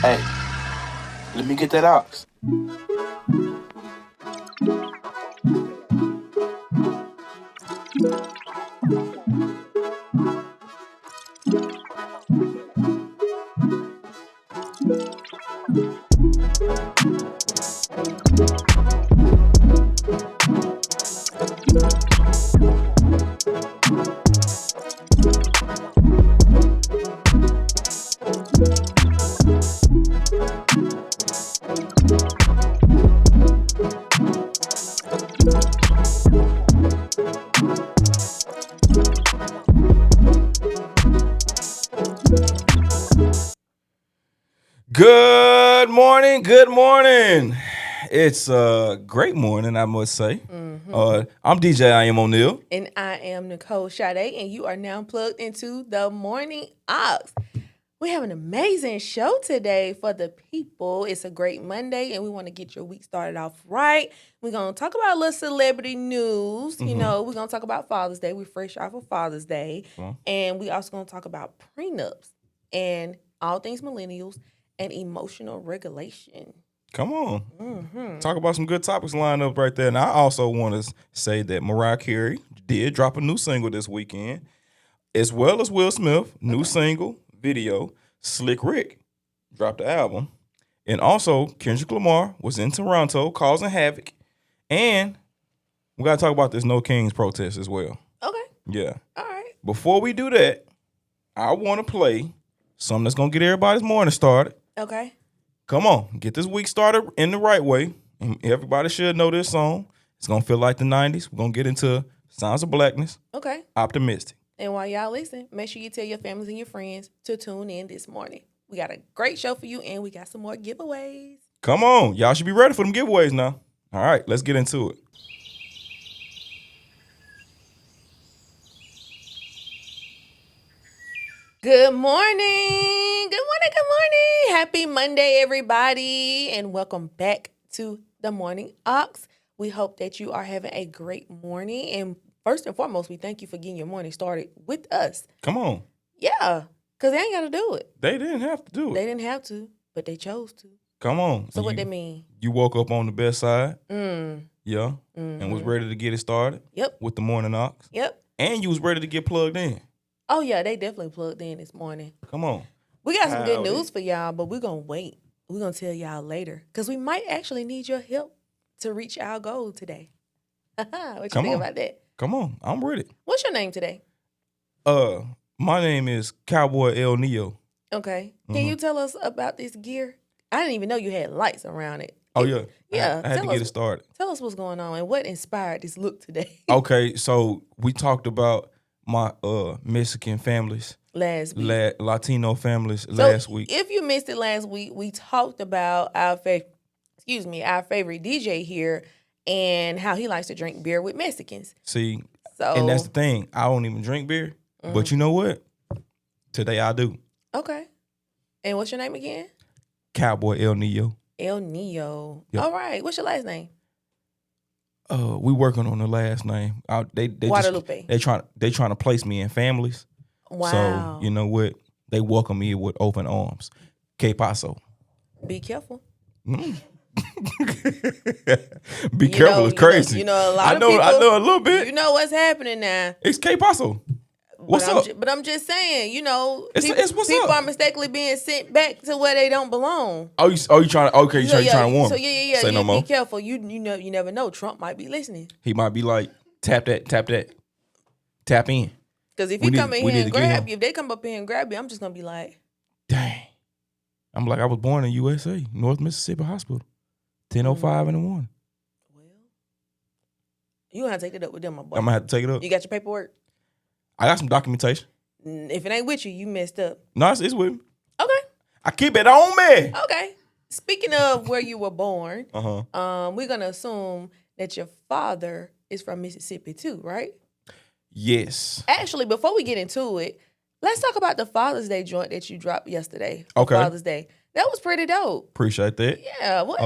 Hey, let me get that ox. Good morning. Good morning. It's a great morning, I must say. I'm DJ I Am O'Neal. And I am Nicole Sade, and you are now plugged into the Morning Ox. We have an amazing show today for the people. It's a great Monday, and we want to get your week started off right. We're going to talk about a little celebrity news. You know, we're going to talk about Father's Day. We're fresh off of Father's Day. And we also going to talk about prenups and all things millennials and emotional regulation. Come on. Talk about some good topics lined up right there. And I also want to say that Mariah Carey did drop a new single this weekend, as well as Will Smith, new single, video. Slick Rick dropped the album. And also, Kendrick Lamar was in Toronto causing havoc. And we got to talk about this No Kings protest as well. Okay. Yeah. All right. Before we do that, I want to play something that's going to get everybody's morning started. Okay. Come on, get this week started in the right way. And everybody should know this song. It's going to feel like the 90s. We're going to get into Sounds of Blackness. Okay. Optimistic. And while y'all listen, make sure you tell your families and your friends to tune in this morning. We got a great show for you, and we got some more giveaways. Come on. Y'all should be ready for them giveaways now. All right, let's get into it. Good morning. Good morning. Good morning. Happy Monday, everybody. And welcome back to the Morning Ox. We hope that you are having a great morning. And first and foremost, we thank you for getting your morning started with us. Come on. Yeah, because they ain't got to do it. They didn't have to do it. They didn't have to, but they chose to. Come on. So what that mean? You woke up on the best side. Yeah. And was ready to get it started. Yep. With the Morning Ox. Yep. And you was ready to get plugged in. Oh, yeah, they definitely plugged in this morning. Come on. We got some good news for y'all, but we're going to wait. We're going to tell y'all later because we might actually need your help to reach our goal today. What you think about that? Come on. I'm ready. What's your name today? My name is Cowboy El Neo. Okay. Can you tell us about this gear? I didn't even know you had lights around it. Oh, yeah. Yeah. I had to get it started. Tell us what's going on and what inspired this look today. Okay, so we talked about my Mexican families. Last week. Latino families last week. If you missed it last week, we talked about our favorite DJ here and how he likes to drink beer with Mexicans. See, and that's the thing. I don't even drink beer, but you know what? Today I do. Okay. And what's your name again? Cowboy El Neo. El Neo. Yep. All right. What's your last name? We working on the last name. They Guadalupe. They trying to place me in families. Wow. So you know what? They welcome me with open arms. Que paso. Be careful. Be careful. It's crazy. You know, a lot of people. I know a little bit. You know what's happening now. It's Que paso. What's up? But I'm just saying, you know, it's what's people up. are mistakenly being sent back to where they don't belong. Oh, you trying to? Okay, you trying to warn me. So yeah. Say no more. Be careful. You know, you never know. Trump might be listening. He might be like, tap that, tap in. Because if he come in here and grab you, if they come up here and grab you, I'm just gonna be like, dang. I'm like, I was born in USA, North Mississippi Hospital, 10:05 in the morning. Well, you gonna have to take it up with them, my boy. I'm gonna have to take it up. You got your paperwork? I got some documentation. If it ain't with you, you messed up. No, it's with me. Okay. I keep it on me. Okay. Speaking of where you were born, we're gonna assume that your father is from Mississippi too, right? Yes. Actually, before we get into it, let's talk about the Father's Day joint that you dropped yesterday. Okay. Father's Day. That was pretty dope. Appreciate that. Yeah. What?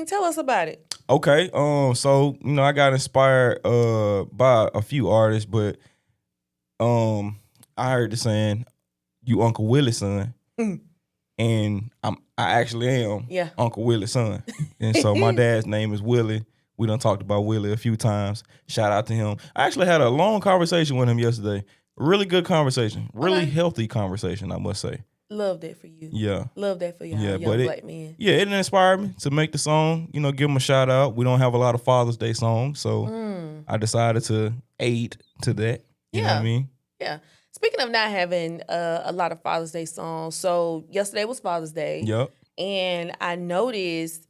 Tell us about it. Okay. So I got inspired by a few artists, but I heard the saying, "You Uncle Willie's son," and I actually am Yeah. Uncle Willie's son. And so my dad's name is Willie. We done talked about Willie a few times. Shout out to him. I actually had a long conversation with him yesterday. Really good conversation. Really healthy conversation, I must say. Love that for you. Yeah. Love that for y'all, Yeah, young but black men. Yeah, it inspired me to make the song, give him a shout out. We don't have a lot of Father's Day songs, so I decided to aid to that. You know what I mean? Yeah. Speaking of not having a lot of Father's Day songs, so yesterday was Father's Day. Yep. And I noticed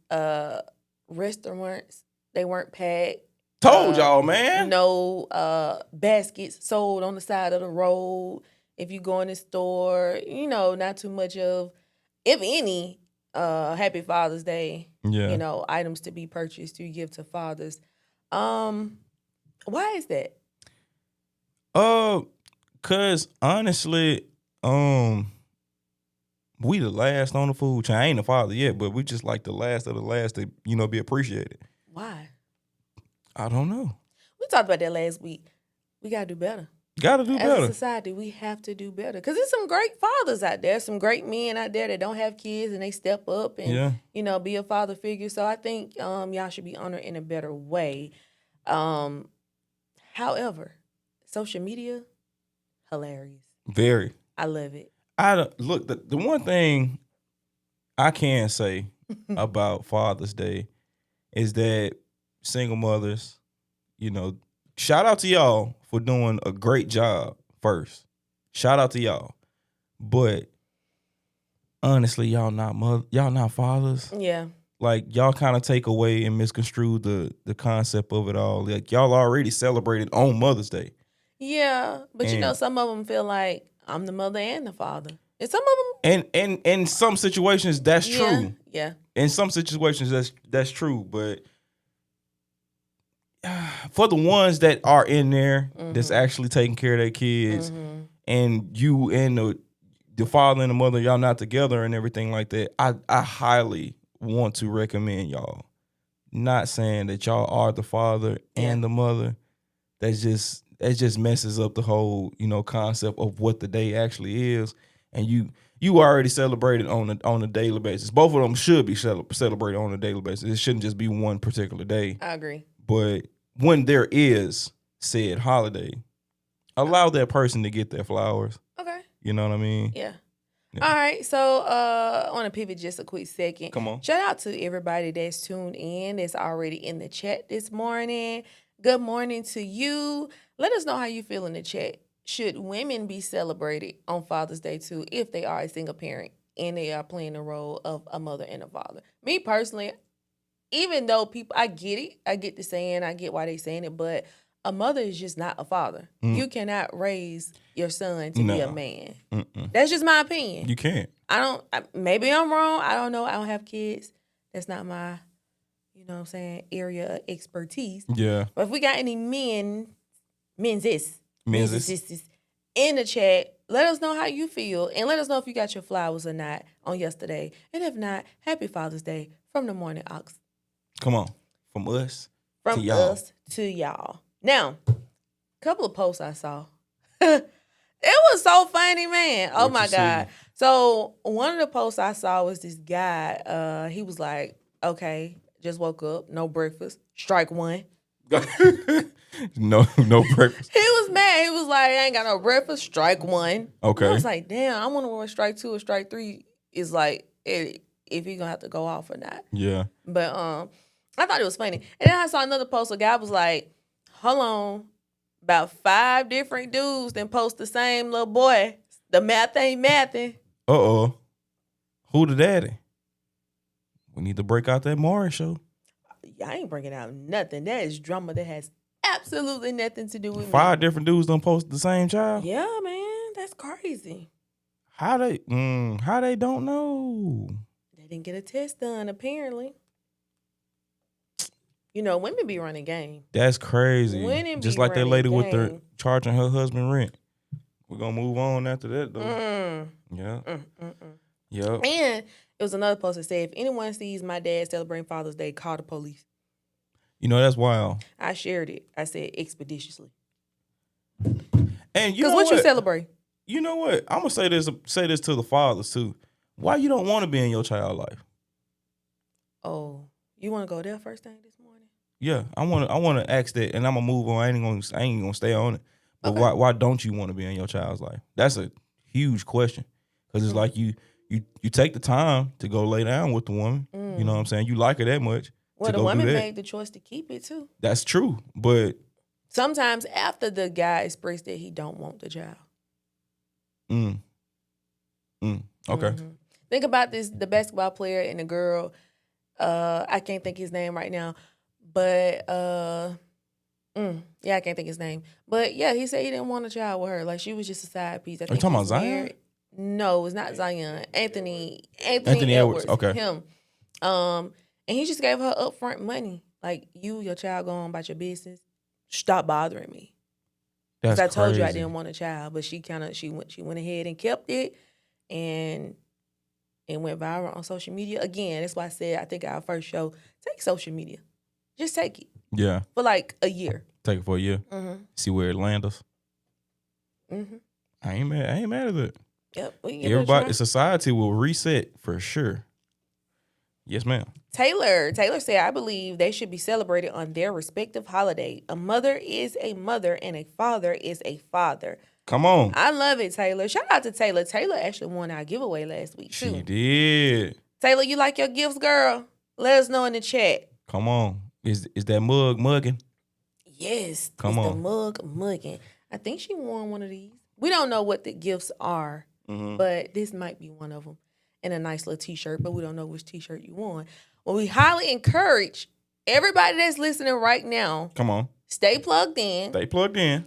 restaurants, they weren't packed. Told y'all, man. No baskets sold on the side of the road. If you go in the store, not too much of, if any, Happy Father's Day, items to be purchased to give to fathers. Why is that? Cause honestly, we the last on the food chain. I ain't a father yet, but we just like the last of the last to, be appreciated. Why? I don't know. We talked about that last week. We gotta do better. Gotta do better. As a society, we have to do better. Because there's some great fathers out there, some great men out there that don't have kids and they step up and, be a father figure. So I think y'all should be honored in a better way. However, social media, hilarious. Very. I love it. Look, the one thing I can say about Father's Day is that single mothers, shout out to y'all for doing a great job first. Shout out to y'all. But honestly, y'all not fathers. Yeah. Like, y'all kind of take away and misconstrue the concept of it all. Like, y'all already celebrated on Mother's Day. Yeah, but some of them feel like I'm the mother and the father. And some of them... And in some situations, that's true. Yeah. In some situations, that's true. But for the ones that are in there, that's actually taking care of their kids, and you and the father and the mother, y'all not together and everything like that, I highly want to recommend y'all. Not saying that y'all are the father and the mother. That just messes up the whole, concept of what the day actually is. And you already celebrated on a daily basis. Both of them should be celebrated on a daily basis. It shouldn't just be one particular day. I agree. But when there is said holiday, allow that person to get their flowers. Okay. You know what I mean? Yeah. All right. So I want to pivot just a quick second. Come on. Shout out to everybody that's tuned in, that's already in the chat this morning. Good morning to you. Let us know how you feel in the chat. Should women be celebrated on Father's Day too if they are a single parent and they are playing the role of a mother and a father? Me personally, even though I get it, I get the saying, I get why they saying it, but a mother is just not a father. You cannot raise your son to be a man. That's just my opinion. You can't. Maybe I'm wrong. I don't know. I don't have kids. That's not my, area of expertise. Yeah. But if we got any men's in the chat, let us know how you feel and let us know if you got your flowers or not on yesterday. And if not, happy Father's Day from the Morning Ox. Come on. From us to y'all. Us to y'all. Now, a couple of posts I saw. It was so funny, man. Oh, my God. So one of the posts I saw was this guy. He was like, okay, just woke up, no breakfast, strike one. No breakfast. He was mad. He was like, I ain't got no breakfast, strike one. Okay. And I was like, damn, I wonder what strike two or strike three is like, if he's going to have to go off or not. Yeah. But I thought it was funny. And then I saw another post. A guy was like, hold on, about 5 different dudes then post the same little boy. The math ain't mathing. Uh-oh. Who the daddy? We need to break out that Maury show. I ain't bringing out nothing. That is drama that has absolutely nothing to do with 5 different dudes don't post the same child? Yeah, man. That's crazy. How they don't know? They didn't get a test done, apparently. Women be running game. That's crazy. Women just be like that lady game. with the charging her husband rent. We're going to move on after that, though. Yeah. Yep. And it was another post that said, if anyone sees my dad celebrating Father's Day, call the police. That's wild. I shared it. I said expeditiously. And because what you celebrate? You know what? I'm gonna say this to the fathers too. Why you don't want to be in your child life? Oh, you want to go there first thing this morning? Yeah, I want to ask that, and I'm gonna move on. I ain't gonna stay on it. But Okay. why don't you want to be in your child's life? That's a huge question, because it's like you take the time to go lay down with the woman. You know what I'm saying? You like her that much. Well, to the go woman do that. made the choice to keep it too. That's true, but Sometimes after the guy expressed that he don't want the child. Okay. Think about the basketball player and the girl. I can't think his name right now, but I can't think his name. But yeah, he said he didn't want a child with her. Like she was just a side piece. I think you talking he's about Zion? married. No, it's not Zion. Anthony Edwards. Okay. Him. And he just gave her upfront money. Like your child go on about your business. Stop bothering me. That's I told you I crazy. didn't want a child, but she went ahead and kept it, and it went viral on social media. Again, that's why I said I think our first show, take social media, just take it Yeah, for like a year. take it for a year. See where it lands us. I ain't mad at it. Yep, we can give it a Everybody, try. society will reset for sure. Yes, ma'am. Taylor said, I believe they should be celebrated on their respective holiday. A mother is a mother and a father is a father. Come on. I love it, Taylor. Shout out to Taylor. Taylor actually won our giveaway last week, too. She did. Taylor, you like your gifts, girl? Let us know in the chat. Come on. Is that mug mugging? Yes. Come it's on. the mug mugging. I think she won one of these. We don't know what the gifts are, but this might be one of them. And a nice little T-shirt, but we don't know which T-shirt you won. Well, we highly encourage everybody that's listening right now, Come on. stay plugged in, Stay plugged in.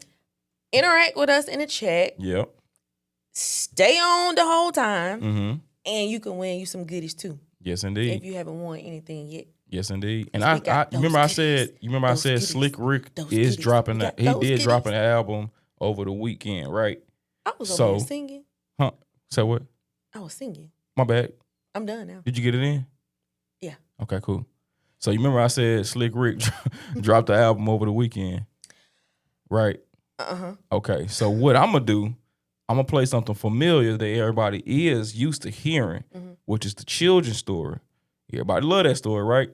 interact with us in the chat, Yep. stay on the whole time, Mm-hmm. and you can win you some goodies too Yes, indeed. if you haven't won anything yet. Yes, indeed. And We I got those remember I goodies. said Those Slick goodies. Rick Those is goodies. dropping We that. got He those did goodies. drop an album over the weekend, right? I was So- over there singing. Huh? So what? I was singing. My bad. I'm done now. Did you get it in? Yeah. Okay, cool. So you remember I said Slick Rick dropped the album over the weekend, right? Okay, so what I'm gonna do, I'm gonna play something familiar that everybody is used to hearing, which is the children's story. Everybody love that story, right?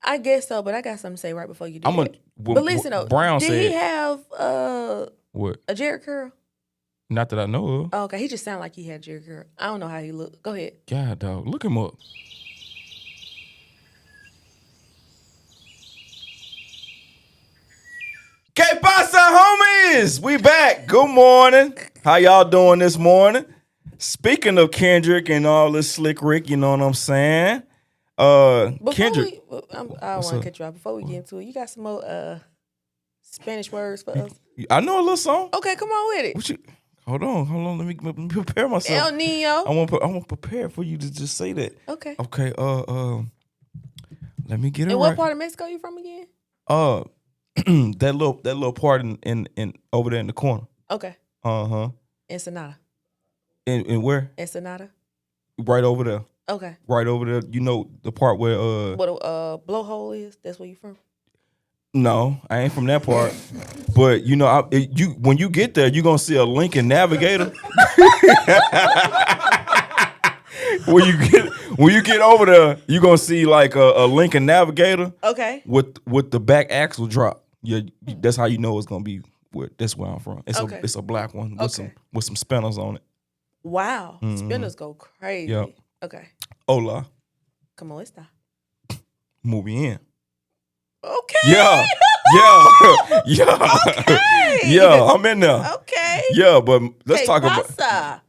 I guess so, but I got something to say right before you do I'm that. gonna. But listen though, Brown did said he have what? a Jerry curl? Not that I know of. Oh, okay, he just sounded like he had Jerry curl. I don't know how he looked. Go ahead. God, dog, look him up. Que pasa, homies? We back. Good morning. How y'all doing this morning? Speaking of Kendrick and all this Slick Rick, you know what I'm saying? Kendrick. I don't What's want to up? cut you off. Before we get into it, you got some more Spanish words for us? I know a little song. Okay, come on with it. What you? Hold on. Let me prepare myself. El Nino. I want to prepare for you to just say that. Okay. Okay. Let me get it And right. what part of Mexico you from again? That little part in over there in the corner. Okay. Uh-huh. Ensenada. And where? Ensenada. Right over there. Okay. Right over there. You know the part where What a blowhole is? That's where you from? no, I ain't from that part. But you know, when you get there, you gonna see a Lincoln Navigator. when you get over there, you gonna see like a Lincoln Navigator Okay. with the back axle drop. Yeah, that's how you know it's gonna be. That's where I'm from. Okay. It's a black one with Okay. some spinners on it. Wow. Spinners go crazy. Yep. Okay. Hola, Como esta? muy bien. Okay. Yeah. Okay. Yeah, I'm in there. Okay. Yeah, but let's Que talk about. pasa?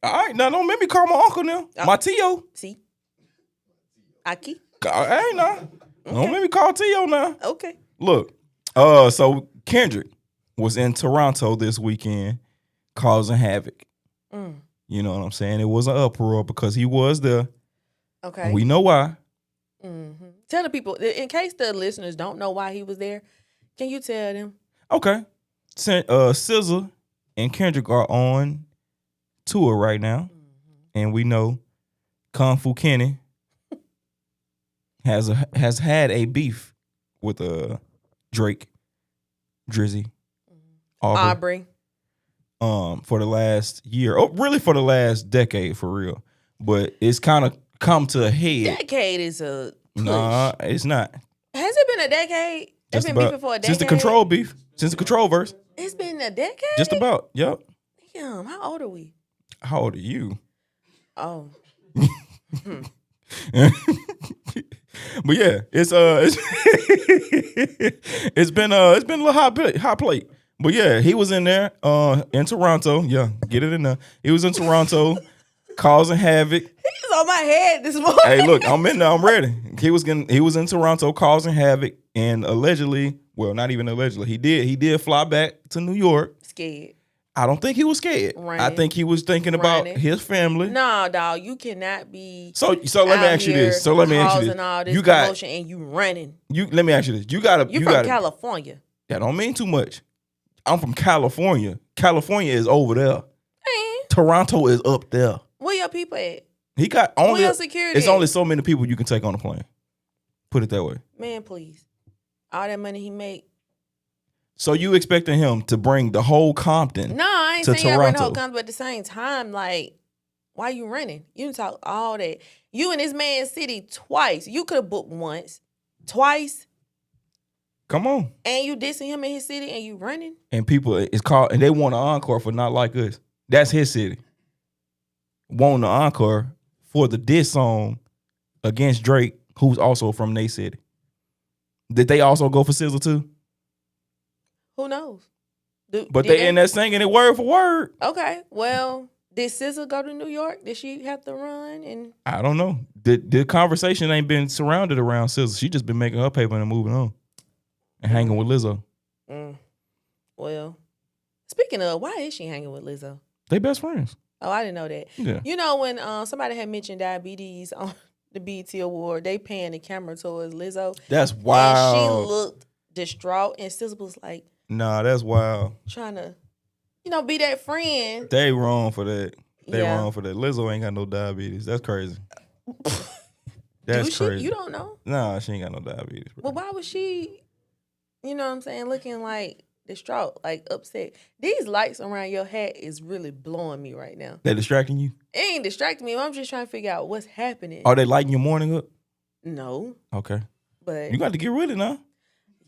All right, now don't make me call my uncle now. My Tio. Sí. Aquí? Hey, now. Don't make me call Tio now. Okay. Look, so Kendrick was in Toronto this weekend causing havoc. You know what I'm saying? It was an uproar because he was there. Okay. We know why. Tell the people, in case the listeners don't know why he was there, can you tell them? Okay. SZA and Kendrick are on tour right now. And we know Kung Fu Kenny has had a beef with Drake, Drizzy, Aubrey. for the last year. Oh, really for the last decade, for real. But it's kind of come to a head. Decade is a push. Nah, it's not. Has it been a decade? It's been beefing for a decade. Since the control beef. Since the control verse. It's been a decade? Just about. Yep. Damn, how old are we? How old are you? Oh. But yeah, it's it's been a little hot plate. But yeah, he was in there in Toronto. Yeah, get it in there. He was in Toronto causing havoc. He's on my head this morning. Hey, look, I'm in there. I'm ready. He was in Toronto causing havoc, and allegedly, well, not even allegedly, he did fly back to New York. Scared. I don't think he was scared. I think he was thinking about his family. No, dog, you cannot be. So let me ask you this. So let me ask you this. All this you got promotion and you running. Let me ask you this. You from California. That don't mean too much. I'm from California. California is over there. Man. Toronto is up there. Where your people at? He got only. Where your security? It's only so many people you can take on a plane. Put it that way. Man, please. All that money he make. So you expecting him to bring the whole Compton? No, I ain't to saying you bring the whole Toronto. Compton, but at the same time, like, why you running? You done talk all that. You in this man's city twice. You could have booked once, twice, Come on. and you dissing him in his city, and you running. And people it's called, and they want an encore for Not Like Us. That's his city. Want an encore for the diss song against Drake, who's also from their city. Did they also go for SZA too? Who knows? But they in there singing it word for word. Okay, well, did SZA go to New York? Did she have to run? And I don't know. The conversation ain't been surrounded around SZA. She just been making her paper and moving on. And hanging with Lizzo. Well, speaking of, why is she hanging with Lizzo? They best friends. Oh, I didn't know that. Yeah. You know, when somebody had mentioned diabetes on the BET Award, they pan the camera towards Lizzo. That's wild. And she looked distraught, and SZA was like, nah, that's wild. trying to, be that friend. They wrong for that. They Yeah. wrong for that. Lizzo ain't got no diabetes. That's crazy. That's crazy. You don't know? Nah, she ain't got no diabetes. Bro. Well, why was she, you know what I'm saying, looking like distraught, like upset? These lights around your hat is really blowing me right now. They distracting you? It ain't distracting me. I'm just trying to figure out what's happening. Are they lighting your morning up? No, Okay. but You got to get rid of it now.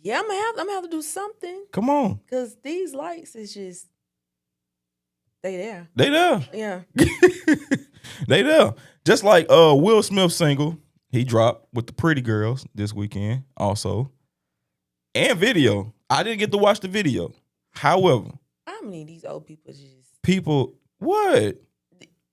yeah, I'm gonna have to do something, Come on. because these lights is just, they there. They there. Yeah. They there. Just like Will Smith's single, he dropped with the Pretty Girls this weekend also. And video. I didn't get to watch the video. However, How many of these old people just, people, what?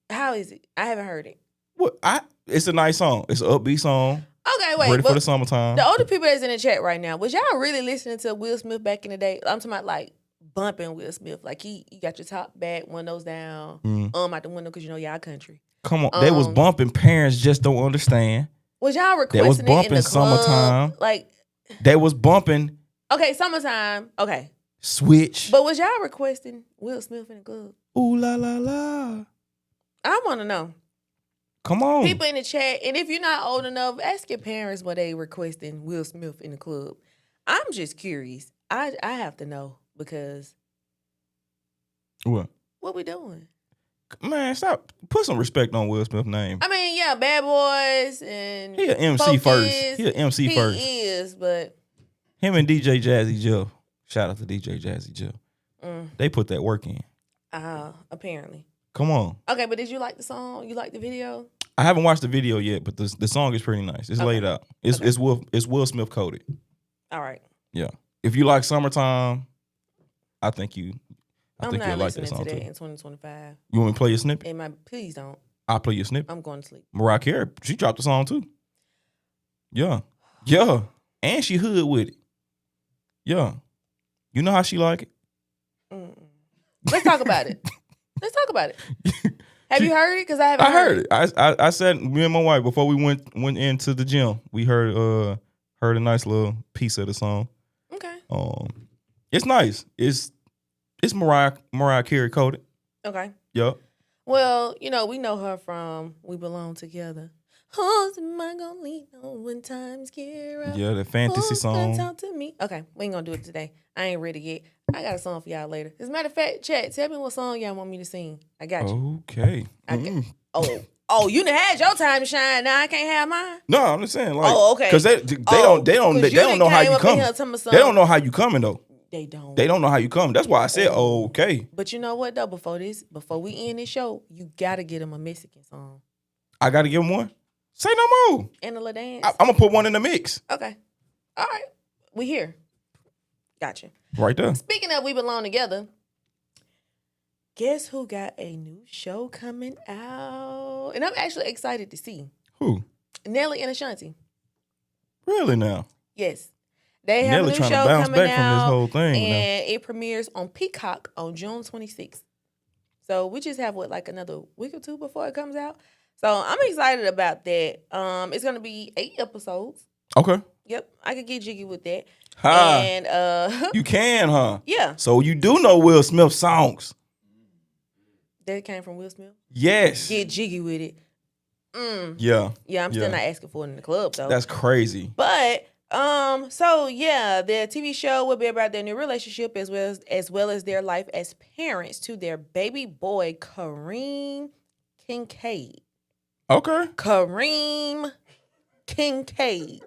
how is it? I haven't heard it. What? It's a nice song. It's an upbeat song. Okay, wait. Ready for but the summertime. the older people that's in the chat right now, was y'all really listening to Will Smith back in the day? I'm talking about like bumping Will Smith. Like he got your top back, windows down, out the window because y'all country. Come on. They was bumping Parents Just Don't Understand. Was y'all They was requesting it in bumping the club? Summertime. Like, They was bumping okay, summertime. Okay. Switch. But was y'all requesting Will Smith in the club? Ooh la la la. I want to know. Come on. People in the chat, and if you're not old enough, ask your parents were they requesting Will Smith in the club. I'm just curious. I have to know, because What? what we doing? Man, stop. Put some respect on Will Smith's name. I mean, yeah, Bad Boys and He an MC Focus, first. He an MC he first. is, but Him and DJ Jazzy Jeff. Shout out to DJ Jazzy Jeff. They put that work in. apparently. Come on. Okay, but did you like the song? You like the video? I haven't watched the video yet, but the song is pretty nice. It's laid out. It's Will Smith coded. All right. Yeah. If you like Summertime, I think you'll I'm like not that listening song to that too. in 2025. You want me to play your snippet? Please don't. I'll play your snippet. I'm going to sleep. Mariah Carey, she dropped the song too. Yeah. Yeah. And she hood with it. Yeah. You know how she like it? Let's talk about it. Let's talk about it. Have you heard it? Because I haven't heard it. I said, me and my wife, before we went into the gym, we heard a nice little piece of the song. Okay. It's nice. It's Mariah Carey coded. Okay. Yup. Well, we know her from We Belong Together. Who's am I gonna lean on when times get rough? Yeah, the fantasy Who's gonna song. talk to me? Okay, we ain't gonna do it today. I ain't ready yet. I got a song for y'all later. As a matter of fact, chat, tell me what song y'all want me to sing. I got you. Okay. I got, oh, you done had your time to shine. Now I can't have mine. No, I'm just saying, like, Oh, okay. because they don't know how you coming. They don't know how you coming though. They don't. They don't know how you coming. That's why I said okay. But you know what though? Before we end this show, you gotta get them a Mexican song I got to give them one. Say no more. and a little dance. I'm gonna put one in the mix Okay, all right, we here. Gotcha. right there. Speaking of We Belong Together, guess who got a new show coming out? And I'm actually excited to see Who? Nelly and Ashanti. Really now? Yes. They have Nelly a new trying show to bounce coming back from this out, whole thing. and it premieres on Peacock on June 26th. So we just have like another week or two before it comes out. So I'm excited about that. It's gonna be 8 episodes. Okay. Yep, I could get jiggy with that. Ha. And You can, huh? yeah, So you do know Will Smith songs? that came from Will Smith. Yes. Get jiggy with it. Yeah. Yeah, I'm still Yeah. not asking for it in the club though. That's crazy. But so yeah, the TV show will be about their new relationship as well as their life as parents to their baby boy Kareem Kincaid. Okay. Kareem Kincaid.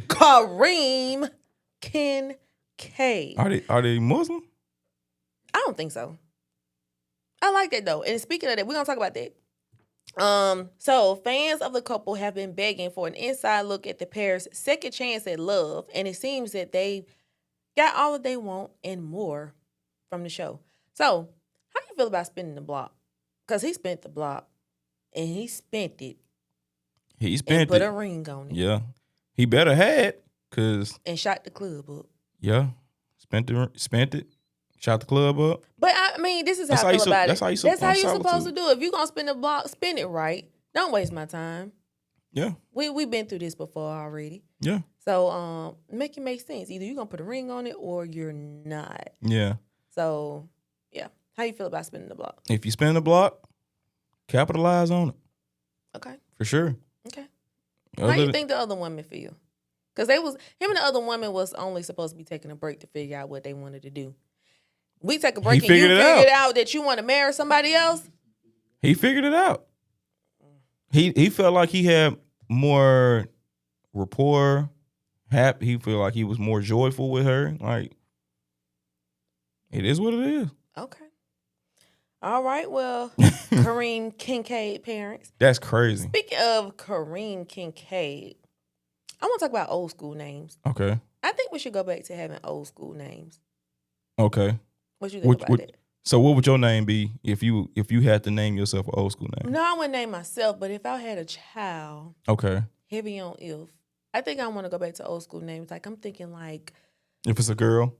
Kareem Kincaid. Are they Muslim? I don't think so. I like that though. And speaking of that, we're gonna talk about that. So fans of the couple have been begging for an inside look at the pair's second chance at love, and it seems that they got all that they want and more from the show. So, how do you feel about spending the block? Because he spent the block, and he spent it He and spent put it. a ring on it, Yeah. He better had, cause and shot the club up. yeah, spent it, shot the club up. But I mean, this is That's how how I you feel sup- about that's it. how you That's how you're solitude. supposed to do it. If you're gonna spend the block, spend it right. Don't waste my time. Yeah. We've been through this before already. Yeah. So make it make sense. Either you're gonna put a ring on it or you're not. Yeah. So yeah. How you feel about spinning the block? If you spin the block, capitalize on it Okay. for sure. Okay. Other How you than- think the other women feel? Because him and the other woman was only supposed to be taking a break to figure out what they wanted to do. We take a break and you figured it figured out. out that you want to marry somebody else. He figured it out. He felt like he had more rapport. He felt like he was more joyful with her. Like, it is what it is. Okay. All right. Well, Kareem Kincaid parents. That's crazy. Speaking of Kareem Kincaid, I want to talk about old school names. Okay. I think we should go back to having old school names. Okay. What you think about that? So what would your name be if you had to name yourself an old school name? No, I wouldn't name myself, but if I had a child, Okay. heavy on if, I think I want to go back to old school names. Like I'm thinking like If it's a girl?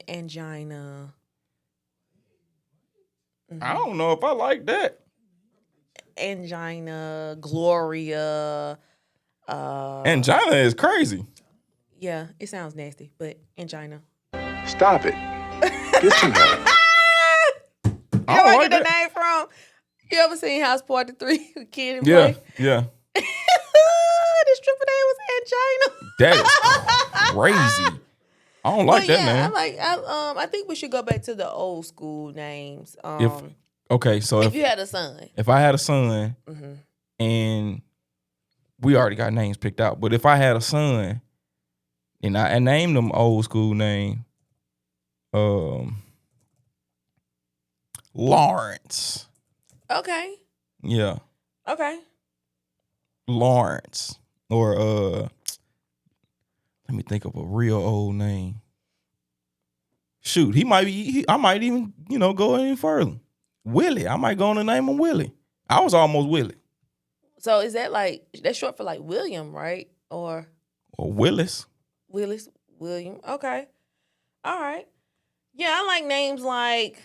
angina. I don't know if I like that. Angina, Gloria. Angina is crazy. Yeah, it sounds nasty, but angina. Stop it. Get some help. You know don't where I like get the that. name from? You ever seen House Party 3? The kid and Yeah. play? Yeah. The stripper name was angina. That is crazy. I don't like But that name. I think we should go back to the old school names. Okay, so If you had a son. if I had a son Mm-hmm. and we already got names picked out, but if I had a son and I named them old school name, Lawrence. Okay. Yeah, Okay. Lawrence. Or let me think of a real old name. Shoot, I might even, go any further. Willie. I might go on and name him Willie. I was almost Willie. So is that that's short for like William, right? Or Willis. Willis, William. Okay. All right. Yeah, I like names like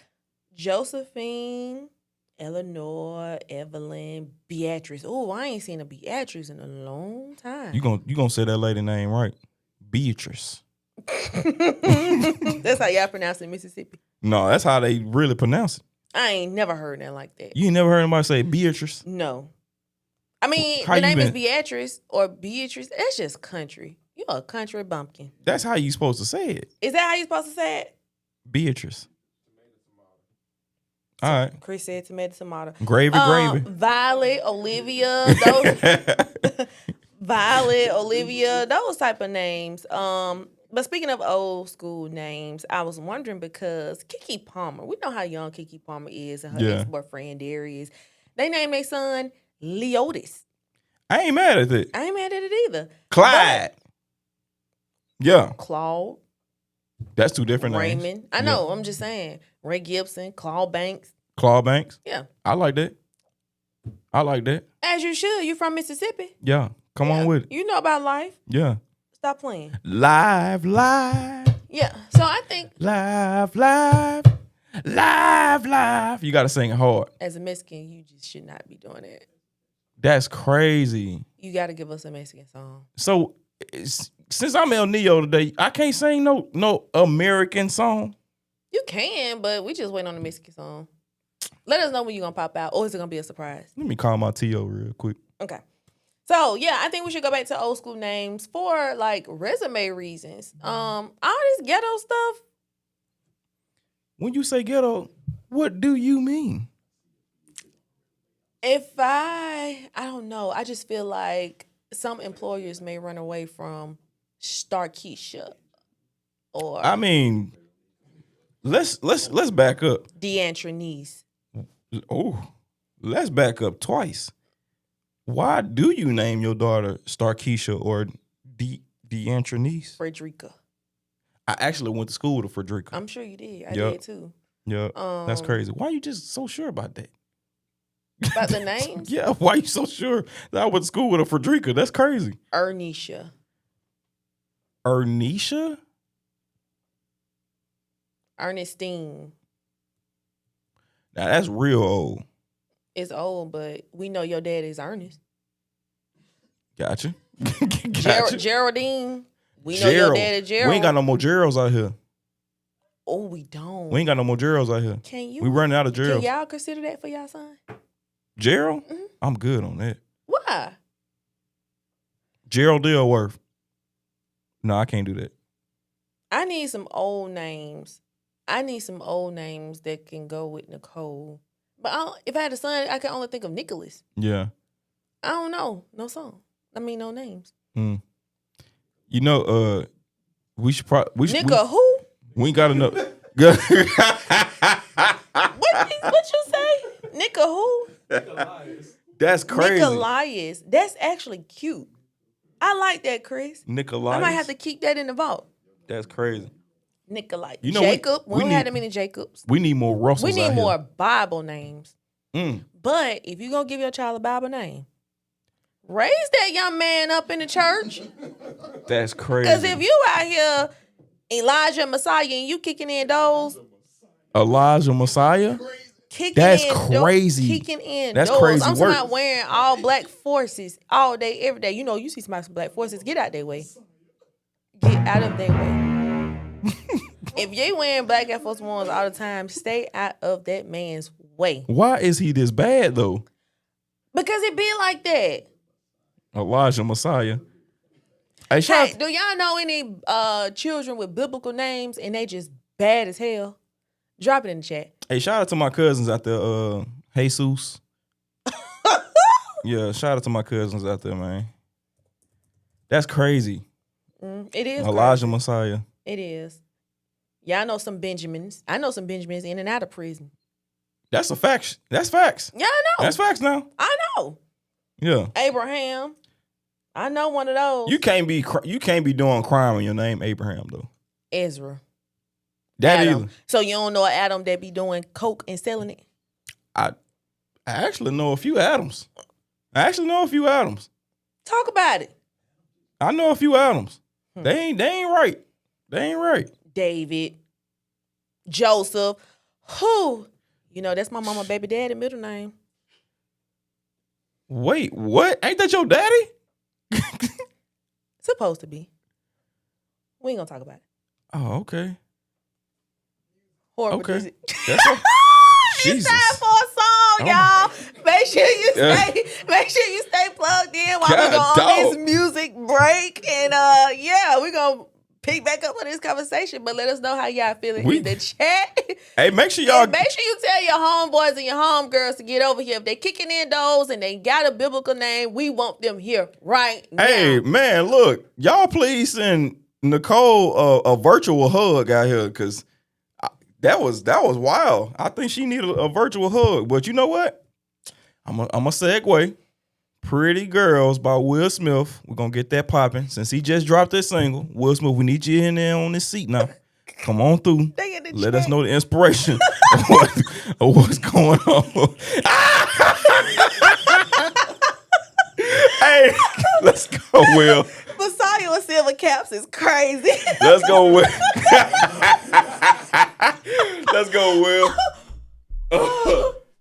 Josephine, Eleanor, Evelyn, Beatrice. Oh, I ain't seen a Beatrice in a long time. You gonna say that lady name right? Beatrice. That's how y'all pronounce it in Mississippi. No, that's how they really pronounce it. I ain't never heard nothing like that. You ain't never heard anybody say Beatrice? No. I mean, How the you name is been? Beatrice or Beatrice. That's just country. You're a country bumpkin. That's how you supposed to say it. Is that how you supposed to say it? Beatrice. All right. Chris said tomato. Gravy. Violet, Olivia, those Violet, Olivia, those type of names. But speaking of old school names, I was wondering because Keke Palmer, we know how young Keke Palmer is and her Yeah. ex-boyfriend Darius. They named their son Leotis. I ain't mad at it. I ain't mad at it either. Clyde. Yeah. Claude, That's two different names. Raymond. I know, I'm just saying. Ray Gibson, Claude Banks. Claude Banks. Yeah. I like that. As you should. You from Mississippi. Yeah. Come on with it. You know about life. Yeah. Stop playing. Live. Yeah. So I think Live. You got to sing it hard. as a Mexican, you just should not be doing that. That's crazy. You got to give us a Mexican song. So since I'm El Neo today, I can't sing no American song. You can, but we just waiting on the Mexican song. Let us know when you're going to pop out, or is it going to be a surprise? Let me call my T.O. real quick. Okay. So, yeah, I think we should go back to old school names for, like, resume reasons. All this ghetto stuff, When you say ghetto, what do you mean? I don't know. I just feel like some employers may run away from Starkeisha or I mean, let's back up. Deantronice. Oh, let's back up twice. Why do you name your daughter Starkeisha or Deantronice? Frederica. I actually went to school with Frederica. I'm sure you did. I Yup. did too. Yeah, that's crazy. Why are you just so sure about that? About the names? Yeah, why you so sure that I went to school with a Frederica? That's crazy. Ernisha. Ernisha? Ernestine. Now that's real old. It's old, but we know your dad is Ernest. Gotcha. Gotcha. Geraldine. We know your dad is Gerald. We ain't got no more Geralds out here. Oh, we don't. We ain't got no more Geralds out here. Can you? We running out of Can Geralds. y'all consider that for y'all son? Gerald? Mhm. I'm good on that. Why? Gerald Dilworth. No, I can't do that. I need some old names. I need some old names that can go with Nicole. But if I had a son, I can only think of Nicholas. Yeah. I don't know. No song. I mean, no names. You know, we should probably Nicka who? we ain't got enough. What you say? Nicka who? That's crazy. Nicholas. That's actually cute. I like that, Chris. Nicholas. I might have to keep that in the vault. That's crazy. Nikolai. You know, Jacob. we We don't have need- that many Jacobs. We need more Russells. We need out more Bible names. Here. But if you're going to give your child a Bible name, raise that young man up in the church. That's crazy. Because if you out here, Elijah Messiah, and you kicking in doors, Elijah Messiah. kicking That's in crazy. kicking in That's doors. crazy I'm talking work. about wearing all black forces all day, every day. You know, you see somebody with black forces, get out their way. Get out of their way. If you wearing black Air Force Ones all the time, stay out of that man's way. Why is he this bad though? Because it be like that. Elijah Messiah. Hey, shout Hey, do y'all know any children with biblical names and they just bad as hell? Drop it in the chat. out to my cousins out there, Jesus. Yeah, shout out to my cousins out there, man. That's crazy. It is. Elijah crazy. Messiah. It is. Y'all know some Benjamins. I know some Benjamins in and out of prison. That's a fact. That's facts. Yeah, I know. That's facts now. I know. Yeah. Abraham. I know one of those. You can't be doing crime in your name Abraham though. Ezra. That Adam. either. So you don't know an Adam that be doing coke and selling it? I actually know a few Adams. Talk about it. I know a few Adams. They ain't right. They ain't right. David. Joseph. Who? You know, that's my mama baby daddy middle name. Wait, what? Ain't that your daddy? Supposed to be. We ain't gonna talk about it. Oh, okay. Horrible. Okay. Is it? That's a, Jesus. It's time for a song, y'all. Make sure you stay plugged in while we go God, on this dog. music break. And we're gonna pick back up on this conversation. But let us know how y'all feeling in the chat. Hey, make sure y'all And make sure you tell your homeboys and your homegirls to get over here. If they kicking in doors and they got a biblical name, we want them here right now. Hey, man, look, y'all please send Nicole a virtual hug out here, because that was wild. I think she needed a virtual hug. But you know what? I'm a segue. Pretty Girls by Will Smith. We're going to get that popping. Since he just dropped that single, Will Smith, we need you in there on this seat now. Come on through. Let us know the inspiration of what's going on. Hey, let's go, Will. Messiah with silver caps is crazy. Let's go, Will. Let's go, Will.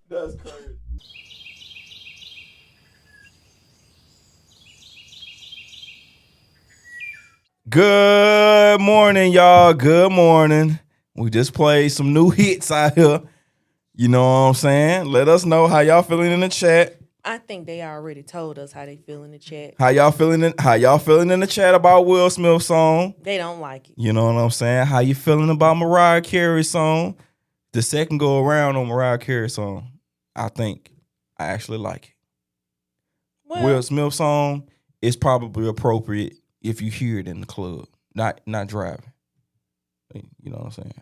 That's crazy. Good morning, y'all. Good morning. We just played some new hits out here. You know what I'm saying? Let us know how y'all feeling in the chat. I think they already told us how they feel in the chat. How y'all feeling in the chat about Will Smith's song? They don't like it. You know what I'm saying? How you feeling about Mariah Carey's song? The second go around on Mariah Carey's song, I think I actually like it. Well, Will Smith's song is probably appropriate if you hear it in the club, not driving. You know what I'm saying?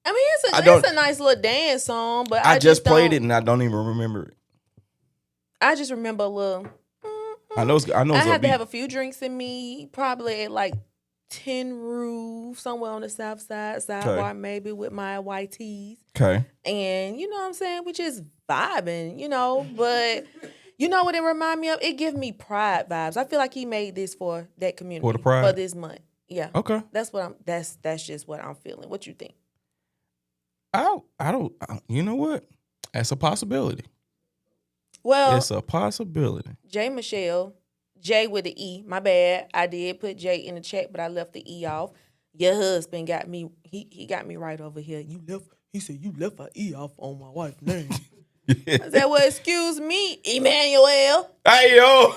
I mean, it's a nice little dance song, but I just played it and I don't even remember it. I just remember a little. I know. I had to have a few drinks in me, probably at like 10 Roof, somewhere on the south side, sidebar maybe with my white tees. Okay. And you know what I'm saying? We just vibing, but you know what it remind me of? It give me Pride vibes. I feel like he made this for that community. For the Pride? For this month. Yeah. Okay. That's just what I'm feeling. What you think? I don't, you know what? That's a possibility. Well, It's a possibility. Jay Michelle, Jay with the E. My bad. I did put Jay in the chat, but I left the E off. Your husband got me. He got me right over here. He said you left an E off on my wife's name. I said, well, excuse me, Emmanuel. Hey, yo.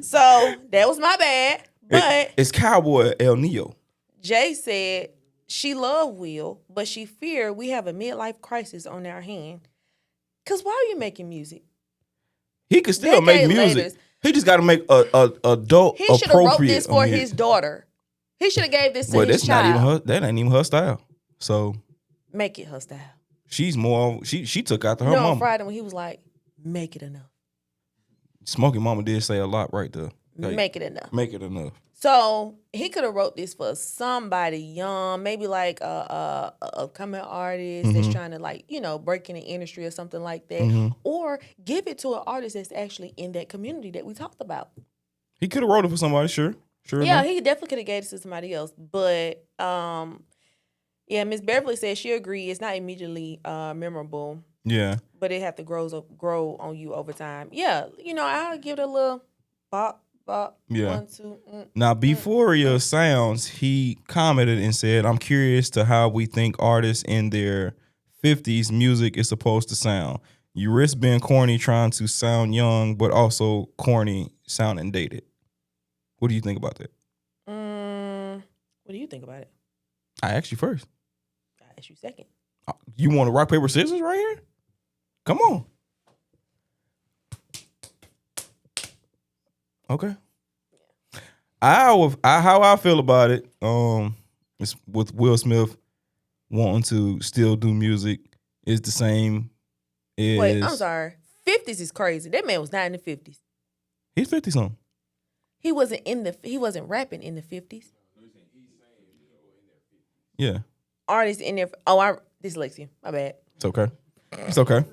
So that was my bad. But It's Cowboy El Neo. Jay said she loved Will, but she feared we have a midlife crisis on our hand. Cause why are you making music? He could still make music. Later. He just got to make a adult He should have wrote appropriate this for music. his daughter. He should have gave this to Well, his that's child. not even her. That ain't even her style. So Make it her style. she's more. She took after her On mama. Friday when he was like, make it enough. Smokey Mama did say a lot right there. Like, Make it enough. make it enough. So he could have wrote this for somebody young, maybe like a upcoming artist that's trying to break in the industry or something like that, or give it to an artist that's actually in that community that we talked about. He could have wrote it for somebody. Sure. Yeah, enough. he definitely could have gave it to somebody else, but Miss Beverly said she agreed. It's not immediately memorable, Yeah. but it have to grow on you over time. Yeah, I'll give it a little bop. Yeah. 1, 2. Now, Beforia Sounds, he commented and said, I'm curious to how we think artists in their 50s music is supposed to sound. You risk being corny trying to sound young, but also corny sounding dated. What do you think about that? What do you think about it? I asked you first. I ask you second. You want to rock, paper, scissors right here? Come on. Okay. How I feel about it, it's with Will Smith wanting to still do music is the same as Wait, I'm sorry. 50s is crazy. That man was not in the 50s. He's 50 something. He wasn't rapping in the 50s. Yeah. Artists in there. Dyslexia. My bad. It's okay. It's okay.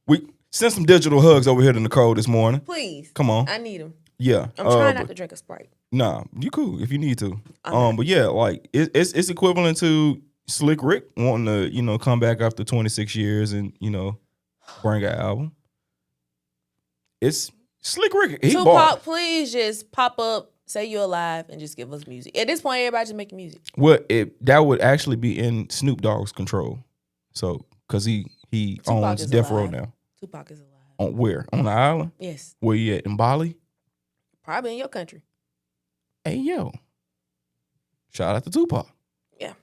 We send some digital hugs over here to Nicole this morning. Please. Come on. I need them. Yeah. I'm trying not to drink a Sprite. Nah, you cool if you need to. Okay. But yeah, like it's equivalent to Slick Rick wanting to, come back after 26 years and, bring an album. It's Slick Rick. He Tupac, bought. please just pop up, say you're alive, and just give us music. At this point, everybody's just making music. Well, that would actually be in Snoop Dogg's control. So, cause he he Tupac owns is Death Row alive. now. Tupac is alive. On where? On the island? Yes. Where you at? In Bali? Probably in your country. Hey, yo. Shout out to Tupac. Yeah.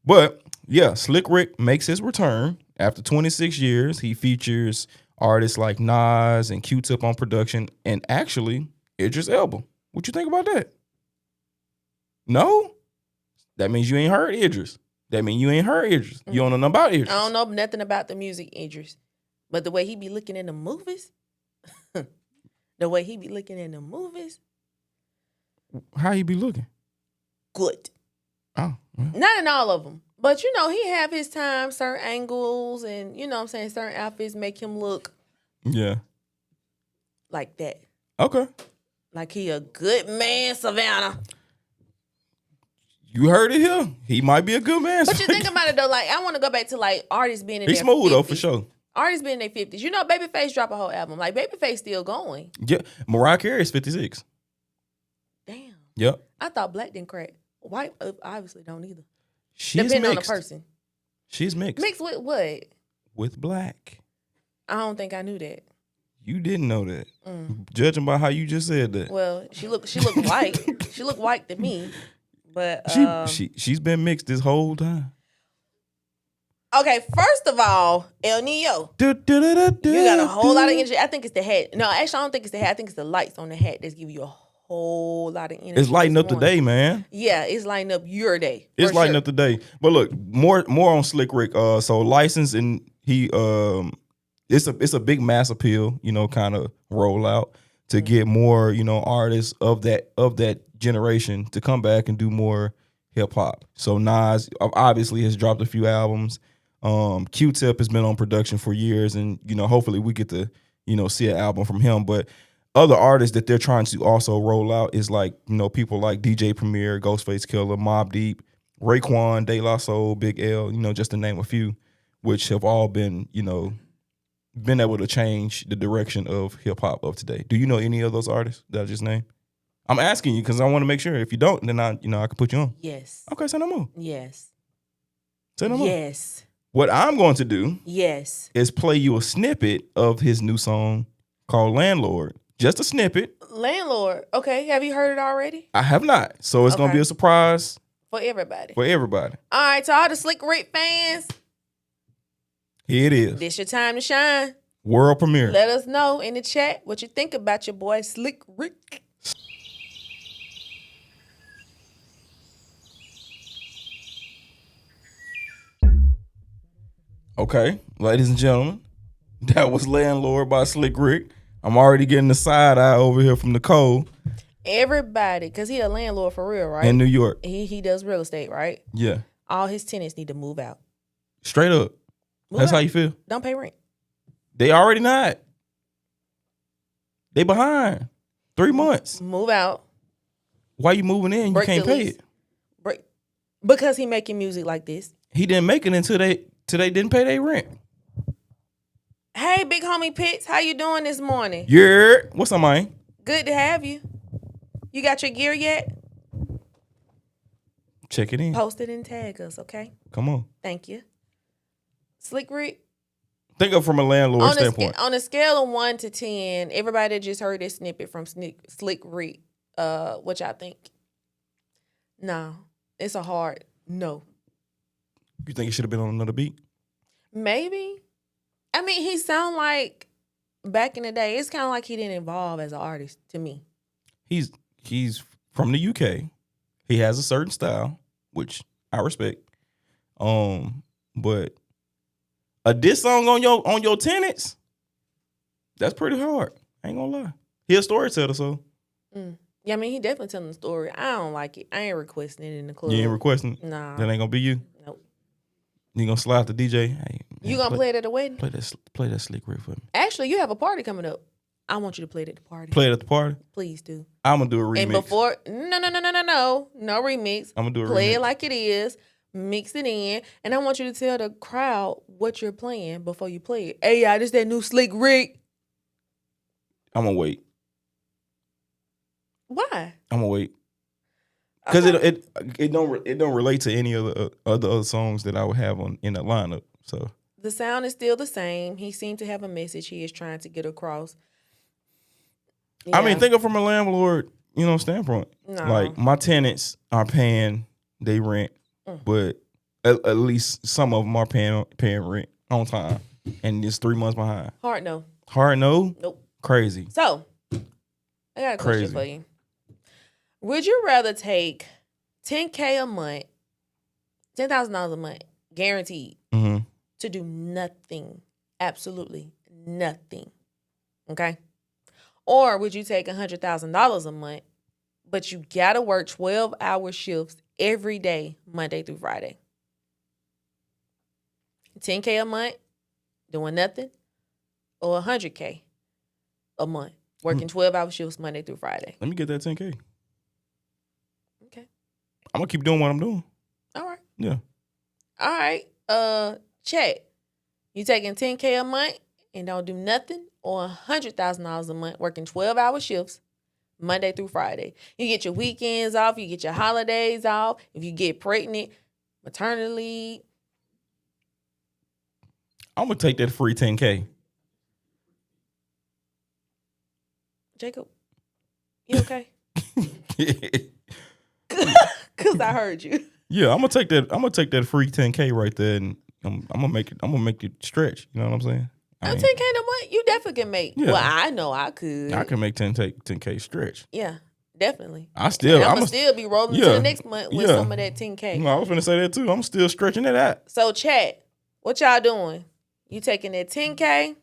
But, yeah, Slick Rick makes his return. After 26 years, he features artists like Nas and Q-Tip on production, and actually, Idris Elba. What you think about that? No? That means you ain't heard Idris. That means you ain't heard Idris. You don't know nothing about Idris. I don't know nothing about the music, Idris. But the way he be looking in the movies, How you be looking? good. Oh, well. Not in all of them. But, you know, he have his time, certain angles, and, you know what I'm saying, certain outfits make him look Yeah. like that. Okay. Like he a good man, Savannah. You heard it here. He might be a good man. But you think about it, though, like, I want to go back to, like, artists being in He's their smooth, 50s. though, for sure. Artists being in their 50s. You know, Babyface drop a whole album. Like, Babyface still going. Yeah. Mariah Carey is 56. Damn. Yep. I thought black didn't crack. White obviously don't either. She's Depending mixed. on the person. She's mixed. Mixed with what? With black. I don't think I knew that. You didn't know that. Judging by how you just said that. Well, she looked white. She looked white to me. But She's been mixed this whole time. okay, first of all, El Nino. You got a whole lot of energy. I think it's the hat. No, actually, I don't think it's the hat. I think it's the lights on the hat that's giving you a whole lot of energy. It's lighting this up the morning. day, man. Yeah, it's lighting up your day. It's for lighting sure. up the day. But look, more on Slick Rick. So License, and he it's a big mass appeal, you know, kind of rollout to get more, you know, artists of that generation to come back and do more hip hop. So Nas obviously has dropped a few albums. Q-Tip has been on production for years, and you know, hopefully we get to, you know, see an album from him. But other artists that they're trying to also roll out is like, you know, people like DJ Premier, Ghostface Killer, Mobb Deep, Raekwon, De La Soul, Big L, you know, just to name a few, which have all been, you know, been able to change the direction of hip hop of today. Do you know any of those artists that I just named? I'm asking you because I want to make sure. If you don't, then I can put you on. Yes. Okay, say no more. Yes. Say no more. Yes. What I'm going to do Yes. is play you a snippet of his new song called Landlord. Just a snippet. Landlord. Okay. Have you heard it already? I have not. So it's going to Okay. be a surprise For everybody. for everybody. All right, to all the Slick Rick fans, Here it is. this your time to shine. World premiere. Let us know in the chat what you think about your boy Slick Rick. Okay, ladies and gentlemen, that was Landlord by Slick Rick. I'm already getting the side eye over here from Nicole Everybody, because he a landlord for real, right? in New York. He does real estate, right? Yeah, All his tenants need to move out. straight up. Move That's out. how you feel. Don't pay rent. They already not. They behind 3 months. Move out. Why you moving in? You Break can't the pay lease. it. Break. Because he making music like this. He didn't make it until they didn't pay their rent. Hey, big homie Pitts, how you doing this morning? Yeah, what's up, man? Good to have you. You got your gear yet? Check it in. Post it and tag us, okay? Come on. Thank you. Slick Rick. Think of it from a landlord standpoint. On a scale of 1 to 10, everybody that just heard this snippet from Slick Rick, what y'all think? No, it's a hard no. You think it should have been on another beat? Maybe. I mean, he sound like back in the day. It's kind of like he didn't evolve as an artist to me. He's from the UK. He has a certain style, which I respect. But a diss song on your tenants, that's pretty hard. I ain't gonna lie. He a storyteller, so Yeah, I mean, he definitely telling the story. I don't like it. I ain't requesting it in the club. you ain't requesting. Nah. That ain't gonna be you. Nope. You gonna slide the DJ? Hey, man, You gonna play it at the wedding? play that Slick Rick for me. Actually, you have a party coming up. I want you to play it at the party. Play it at the party. Please do. I'm gonna do a remix. And before, no remix. I'm gonna do a Play remix. it like it is. Mix it in, and I want you to tell the crowd what you're playing before you play it. Hey, y'all, this that new Slick Rick. I'm gonna wait. Why? I'm gonna wait. Because Okay. it don't relate to any of the other songs that I would have in the lineup. So The sound is still the same. He seemed to have a message he is trying to get across. I mean, Yeah. think of it from a landlord, standpoint. No. Like my tenants are paying they rent, but at least some of them are paying rent on time, and it's 3 months behind. Hard no. Hard no, Nope. crazy. So, I got a question Crazy. for you. Would you rather take $10K a month, $10,000 a month, guaranteed, Mm-hmm. to do nothing, absolutely nothing, okay? Or would you take $100,000 a month, but you gotta work 12-hour shifts every day, Monday through Friday? $10K a month, doing nothing, or $100K a month, working 12-hour shifts Monday through Friday? Let me get that 10K. Okay. I'm gonna keep doing what I'm doing. All right. Yeah. All right. Check. You taking $10K a month and don't do nothing, or $100,000 a month working 12-hour shifts Monday through Friday? You get your weekends off, you get your holidays off. If you get pregnant, maternity leave. I'm gonna take that free 10K. Jacob, you okay? Cause I heard you. Yeah, I'm gonna take that. I'm gonna take that free 10K right there, and I'm gonna make it. I'm gonna make it stretch. You know what I'm saying? I mean, 10K a month, you definitely can make. Yeah. Well, I know I could. I can make 10K stretch. Yeah, definitely. I still. And I'm I'm gonna still be rolling to yeah, the next month with yeah. some of that 10K. I was gonna say that too. I'm still stretching it out. So chat, what y'all doing? You taking that 10K?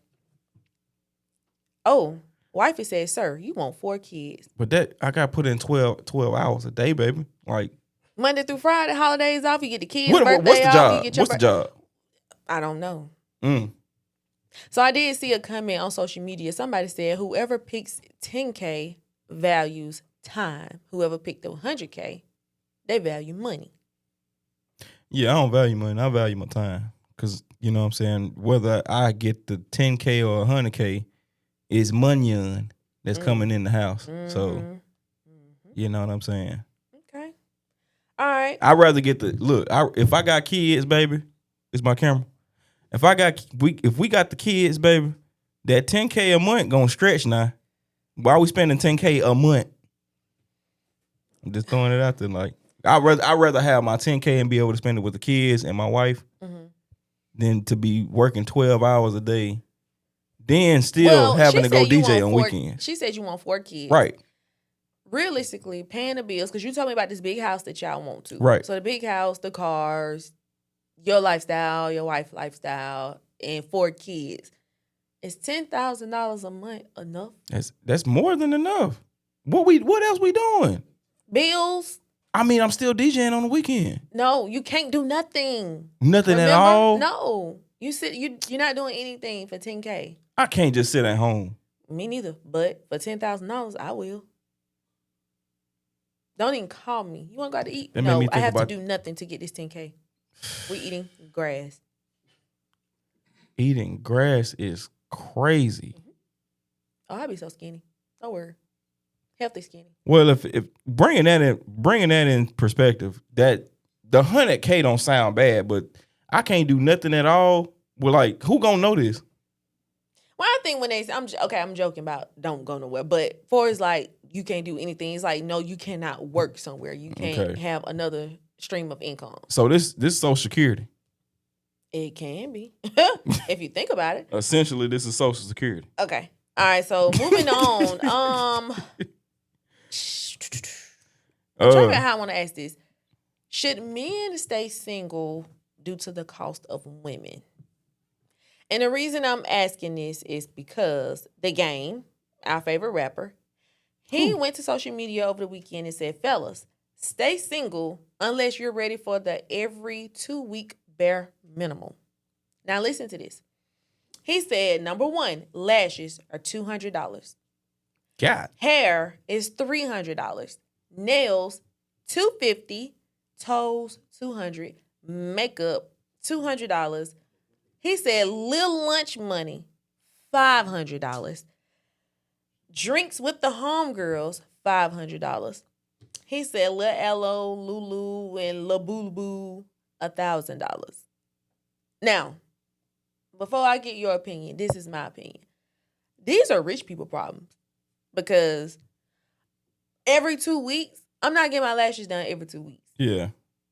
Oh, wifey said, sir, you want 4 kids. But that I got to put in 12 hours a day, baby. Like Monday through Friday, holidays off, you get the kids' what's birthday the off. job? You get your What's the job? I don't know. Mm. So I did see a comment on social media. Somebody said whoever picks 10K values time. Whoever picked the 100K, they value money. Yeah, I don't value money. I value my time. Cause you know what I'm saying, whether I get the 10K or 100K, is money that's coming in the house. So you know what I'm saying. Okay. All right. I'd rather get the look. If I got kids, baby, it's my camera. If we got the kids, baby, that 10K a month gonna stretch now. Why are we spending 10K a month? I'm just throwing it out there. Like I'd rather have my 10K and be able to spend it with the kids and my wife than to be working 12 hours a day, then still having to go DJ on weekends. She said you want 4 kids. Right. Realistically, paying the bills, because you told me about this big house that y'all want to. Right. So the big house, the cars, your lifestyle, your wife's lifestyle, and 4 kids. Is $10,000 a month enough? That's more than enough. What else we doing? Bills? I mean, I'm still DJing on the weekend. No, you can't do nothing. Nothing Remember? at all. No. You're not doing anything for 10K. I can't just sit at home. Me neither. But for $10,000, I will. Don't even call me. You want to go out to eat? That made No, me I think have to about- do nothing to get this 10K. We eating grass. Eating grass is crazy. Oh, I'll be so skinny. Don't worry. Healthy skinny. Well, if bringing that in perspective, that the 100K don't sound bad, but I can't do nothing at all. Well, like who gonna know this? Well, I think when they say, I'm joking about don't go nowhere. But for it's like you can't do anything, it's like, no, you cannot work somewhere. You can't have another stream of income. So this Social Security. It can be. If you think about it. Essentially, this is Social Security. Okay. All right, so moving on. I'm trying to figure out how I want to ask this. Should men stay single due to the cost of women? And the reason I'm asking this is because The Game, our favorite rapper, he went to social media over the weekend and said, fellas, stay single unless you're ready for the every 2-week bare minimum. Now listen to this. He said, number 1, lashes are $200. God. Hair is $300. Nails, $250. Toes, $200. Makeup, $200. He said little lunch money, $500. Drinks with the homegirls, $500. He said Lil Elo, Lulu, and La Boo Boo, $1,000. Now, before I get your opinion, this is my opinion. These are rich people problems because every 2 weeks, I'm not getting my lashes done every 2 weeks. Yeah.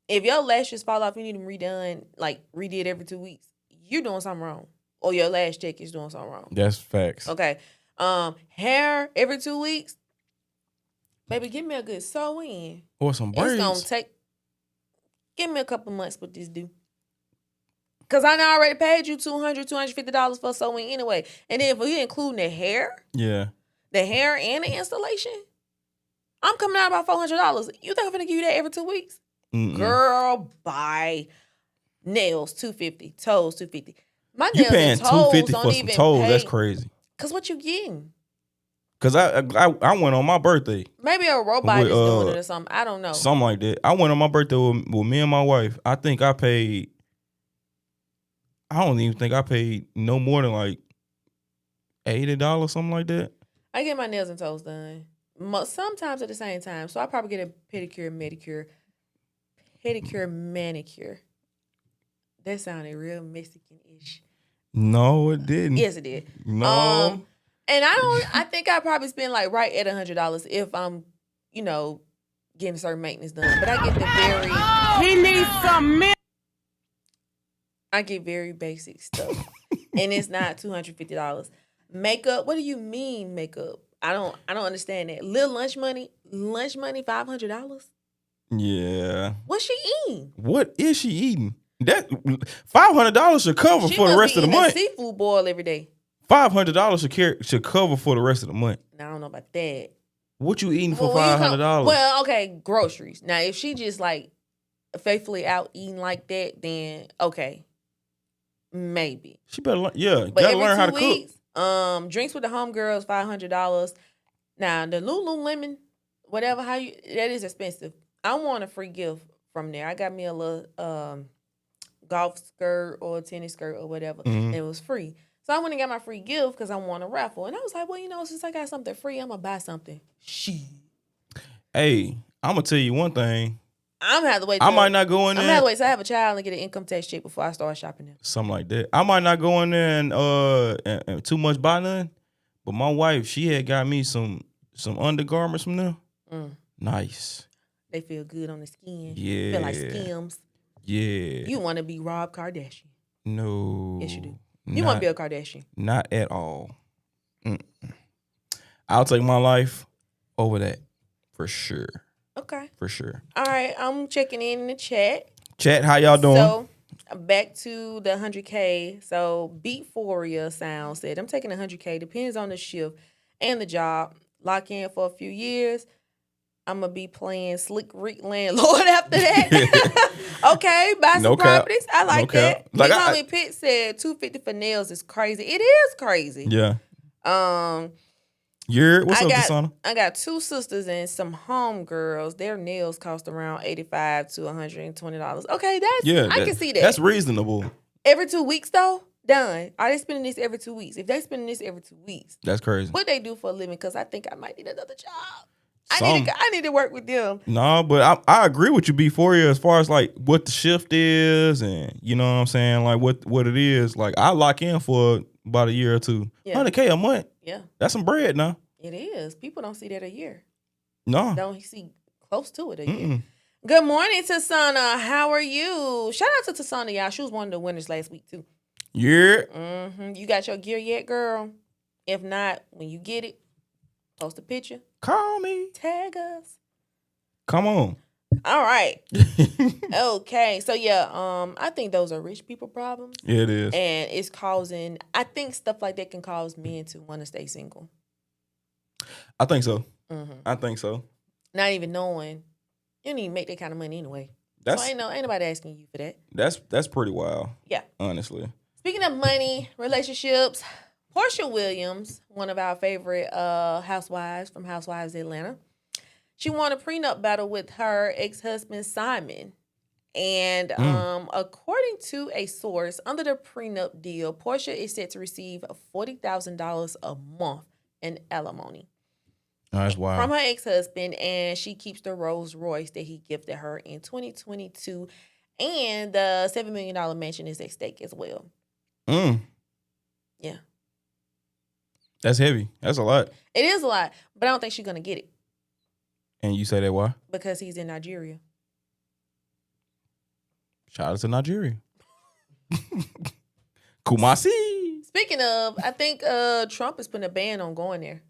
If your lashes fall off, you need them redone, like redid every 2 weeks. You're doing something wrong, or your lash tech is doing something wrong. That's facts. Okay. Hair every 2 weeks. Baby, give me a good sew in. Or some braids. It's gonna take. Give me a couple months with this do. Cause I done already paid you $200, $250 for sewing anyway. And then if we include the hair Yeah. and the installation, I'm coming out about $400. You think I'm gonna give you that every 2 weeks? Mm-mm. Girl, bye. Nails $250, toes $250. My You nails paying and toes $250 don't for some even toes? pay. That's crazy. Cause what you getting? Cause I went on my birthday, Maybe a robot With, is doing it or something. I don't know. something like that. I went on my birthday with me and my wife. I think I paid. I don't even think I paid no more than like $80, something like that. I get my nails and toes done. Sometimes at the same time. So I probably get a pedicure, manicure. That sounded real Mexican-ish. No, it didn't. Yes, it did. No. And I think I probably spend like right at $100 if I'm, getting certain maintenance done. But I get the very. He needs some milk. I get very basic stuff, and it's not $250. Makeup? What do you mean makeup? I don't understand that. Little lunch money, $500. Yeah. What's she eating? What is she eating? That $500 should cover She for the must rest be of the eating a month. seafood boil every day. $500 should cover for the rest of the month. Now I don't know about that. What you eating for Well, $500? Well, okay, groceries. Now if she just like faithfully out eating like that, then okay, maybe. She better learn. Yeah, But gotta every learn how 2 to weeks, cook. drinks with the homegirls, $500. Now the Lululemon, whatever that is expensive. I want a free gift from there. I got me a little golf skirt or tennis skirt or whatever, Mhm. and it was free. So I went and got my free gift because I won a raffle, and I was like, well, since I got something free, I'm gonna buy something. Hey, I'm gonna tell you one thing. I'm gonna have to wait. I might not go in I'm gonna there. have to wait till I have a child and get an income tax check before I start shopping there. Something like that. I might not go in there and too much buy none. But my wife, she had got me some undergarments from them. Mm. Nice. They feel good on the skin. Yeah. Feel like Skims. Yeah. You want to be Rob Kardashian? No. Yes, you do. You want to be a Kardashian? Not at all. Mm-mm. I'll take my life over that for sure. Okay. For sure. All right. I'm checking in the chat. Chat, how y'all doing? So back to the 100K. So Beatphoria Sound said, I'm taking 100K. Depends on the shift and the job. Lock in for a few years. I'm going to be playing Slick Rick Landlord after that. Okay. Buy some No cap. properties. I like No that. cap. Like, Big I- Homie Pitt said $250 for nails is crazy. It is crazy. Yeah. What's What's up, Desana? I got two sisters and some homegirls. Their nails cost around $85 to $120. Okay, I can see that. That's reasonable. Every 2 weeks though, done. Are they spending this every 2 weeks? If they spending this every 2 weeks, That's crazy. what they do for a living? Because I think I might need another job. Some. I need to work with them. No, but I agree with you before you as far as like what the shift is and you know what I'm saying, like what it is. Like I lock in for about a year or two. Yeah. 100K a month. Yeah, That's some bread now. it is. People don't see that a year. No. Don't see close to it a year. Mm-mm. Good morning, Tasana. How are you? Shout out to Tasana, y'all. She was one of the winners last week too. Yeah. You got your gear yet, girl? If not, when you get it, post a picture, Call me. tag us. Come on. All right. Okay. So yeah, I think those are rich people problems. Yeah, it is. And it's causing, I think stuff like that can cause men to want to stay single. I think so. Mm-hmm. I think so. Not even knowing you don't even make that kind of money anyway. That's So ain't nobody asking you for that. that's pretty wild. Yeah. Honestly. Speaking of money, relationships, Portia Williams, one of our favorite housewives from Housewives Atlanta, she won a prenup battle with her ex-husband Simon. And according to a source, under the prenup deal, Portia is set to receive $40,000 a month in alimony Oh, that's wild. from her ex-husband, and she keeps the Rolls Royce that he gifted her in 2022, and the $7 million mansion is at stake as well. Yeah. That's heavy. That's a lot. It is a lot, but I don't think she's going to get it And you say that why? because he's in Nigeria. Shout out to Nigeria. Kumasi. Speaking of, I think Trump is putting a ban on going there.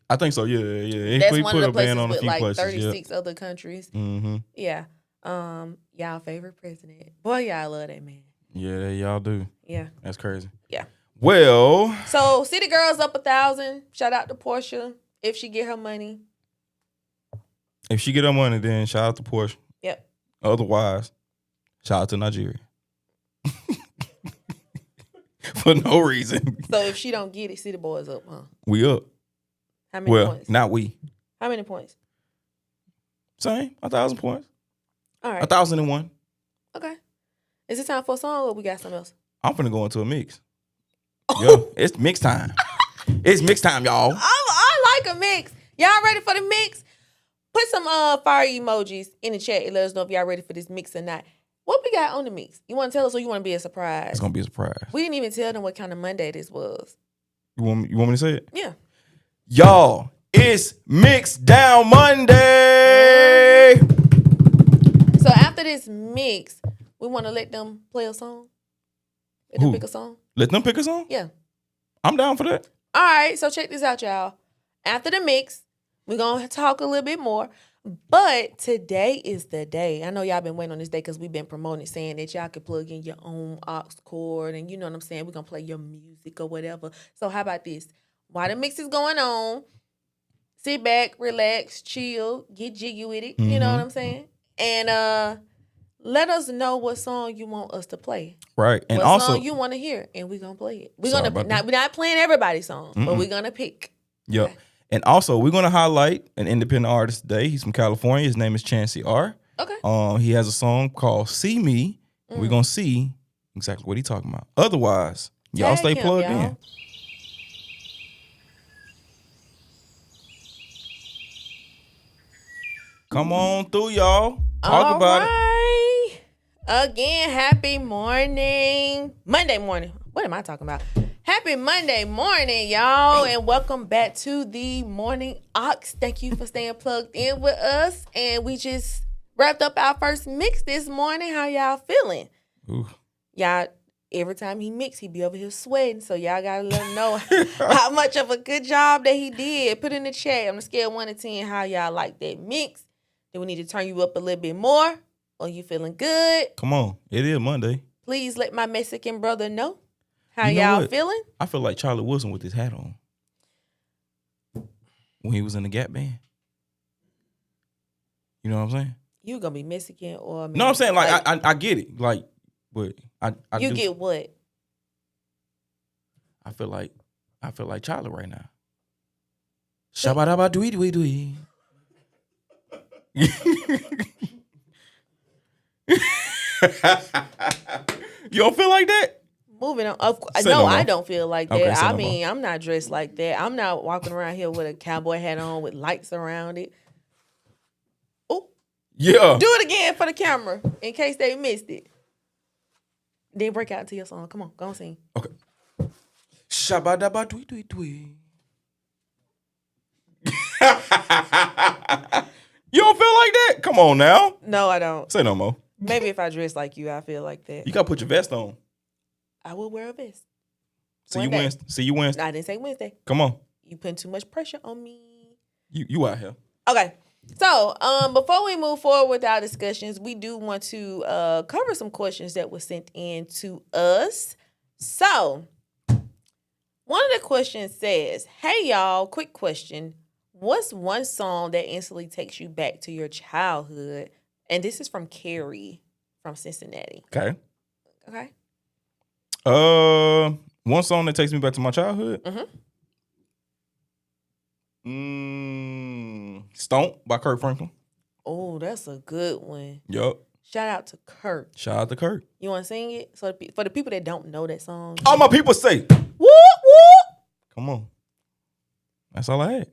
I think so. Yeah. That's He one put of a the ban places on a with few like places. 36 other countries. Mm-hmm. Yeah. Y'all favorite president. Boy, y'all love that man. Yeah, y'all do. Yeah. That's crazy. Yeah. Well, So City Girls up 1,000. Shout out to Portia if she get her money. if she get her money, then shout out to Porsche. Yep. Otherwise, shout out to Nigeria. For no reason. So if she don't get it, City Boys up, huh? We up. How many Well, points? not we. How many points? Same. 1,000 points. All right. 1,001. Okay. Is it time for a song or we got something else? I'm finna go into a mix. Yo, it's mix time. It's mix time, y'all. I like a mix. Y'all ready for the mix? Put some fire emojis in the chat and let us know if y'all ready for this mix or not. What we got on the mix? You want to tell us or you want to be a surprise? It's gonna be a surprise. We didn't even tell them what kind of Monday this was. You want me to say it? Yeah. Y'all, it's Mix Down Monday. So after this mix, we want to let them play a song. Let them Who? pick a song. Let them pick a song? Yeah. I'm down for that. All right, so check this out, y'all. After the mix, we're going to talk a little bit more. But today is the day. I know y'all been waiting on this day because we've been promoting, saying that y'all can plug in your own aux cord. And you know what I'm saying? We're going to play your music or whatever. So how about this? While the mix is going on, sit back, relax, chill, get jiggy with it. You know what I'm saying? And let us know what song you want us to play. Right. And What also, song you want to hear, and we're going to play it. We're Sorry gonna about we're not playing everybody's song, but we're going to pick. yep. Okay. And also, we're gonna highlight an independent artist today. He's from California. His name is Chancey R. Okay. He has a song called "See Me." We're gonna see exactly what he's talking about. Otherwise, y'all Tag stay him, plugged y'all. in. Come on through, y'all. Talk about it. Right. Again, happy morning. Monday morning. What am I talking about? Happy Monday morning, y'all, and welcome back to the Morning Ox. Thank you for staying plugged in with us. And we just wrapped up our first mix this morning. How y'all feeling? Ooh. Y'all, every time he mix, he be over here sweating. So y'all gotta let him know how much of a good job that he did. Put in the chat on a scale of 1 to 10 how y'all like that mix. Do we need to turn you up a little bit more? Or you feeling good? Come on. It is Monday. Please let my Mexican brother know how You know y'all what? feeling. I feel like Charlie Wilson with his hat on when he was in the Gap Band. You know what I'm saying? You gonna be Mexican or No, I'm saying like I get it. Like, but I you do. get what? I feel like Charlie right now. Shabba dwee dwee dwee. You don't feel like that? Moving on. Of course, Say no, no more. I don't feel like that. Okay, say I no mean, I'm not dressed like that. I'm not walking around here with a cowboy hat on with lights around it. Oh, Yeah. do it again for the camera in case they missed it. Then break out into your song. Come on, go on sing. Okay. Shabba dabba dwee dwee dwee. You don't feel like that? Come on now. No, I don't. Say no more. Maybe if I dress like you, I feel like that. You gotta put your vest on. I will wear a vest. See One you day. Wednesday. See you Wednesday. I didn't say Wednesday. Come on. You putting too much pressure on me. You out here. Okay. So, before we move forward with our discussions, we do want to cover some questions that were sent in to us. So, one of the questions says, "Hey y'all, quick question. What's one song that instantly takes you back to your childhood?" And this is from Carrie from Cincinnati. Okay. Okay. One song that takes me back to my childhood. Stomp by Kirk Franklin. Oh, that's a good one. Yup. Shout out to Kurt. Shout out to Kirk. You want to sing it? So for the people that don't know that song. All my people say, Whoop, whoop. come on. That's all I had.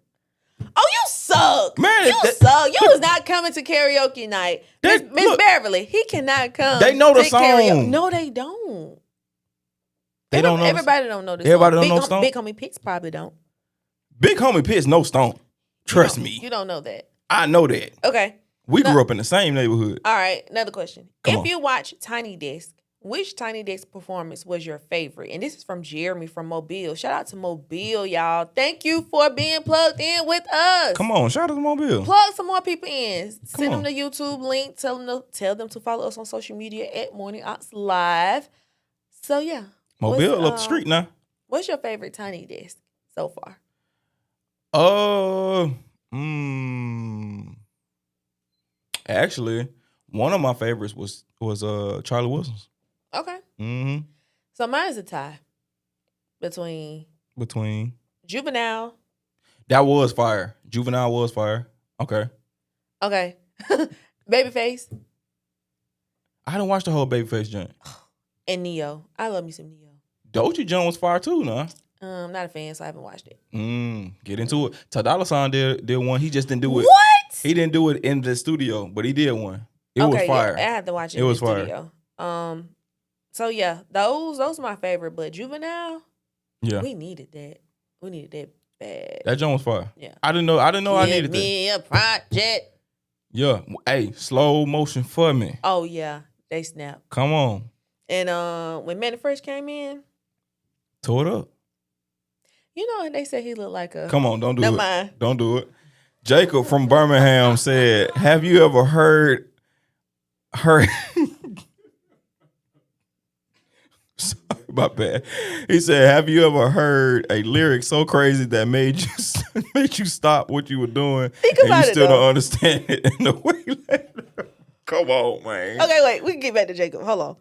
Oh, you suck. Man, You that- suck. You was not coming to karaoke night. Miss Look. Beverly, he cannot come. They know the to karaoke. song. No, they don't. They don't know. Everybody don't know this. Everybody song. don't know Stone? Big Homie Pitts probably don't. Big Homie Pitts no Stone. Trust me. You don't know that. I know that. Okay. We grew up in the same neighborhood. All right. Another question. Come If on. you watch Tiny Desk, which Tiny Desk performance was your favorite? And this is from Jeremy from Mobile. Shout out to Mobile, y'all. Thank you for being plugged in with us. Come on, shout out to Mobile. Plug some more people in. Send on. them the YouTube link. Tell them to follow us on social media at Morning Ox Live. So yeah. Mobile up the street now. What's your favorite Tiny Desk so far? Actually, one of my favorites was Charlie Wilson's. Okay. Mm-hmm. So mine is a tie between Juvenile. That was fire. Juvenile was fire. Okay. Okay. Babyface I didn't watch the whole Babyface joint. and Neo. I love me some Neo. Doja Jones was fire too, nah. Not a fan, so I haven't watched it. Get into it. Ty Dolla $ign did one. He just didn't do it. What? He didn't do it in the studio, but he did one. It was fire. Yeah, I had to watch it. It in was the fire. studio. So yeah, those are my favorite. But Juvenile, Yeah. we needed that. We needed that bad. That joint was fire. Yeah. I didn't know I Give needed that. me a project. Yeah. Hey, slow motion for me. Oh yeah, they snap. Come on. And when Manny Fresh came in, Tore it up. you know, they said he looked like a. Come on, don't do Never it. mind. Don't do it. Jacob from Birmingham said, have you ever heard Sorry, my bad. He said, have you ever heard a lyric so crazy that made you stop what you were doing Think and about you it, still though. don't understand it in the way later? Come on, man. Okay, wait. We can get back to Jacob. Hold on.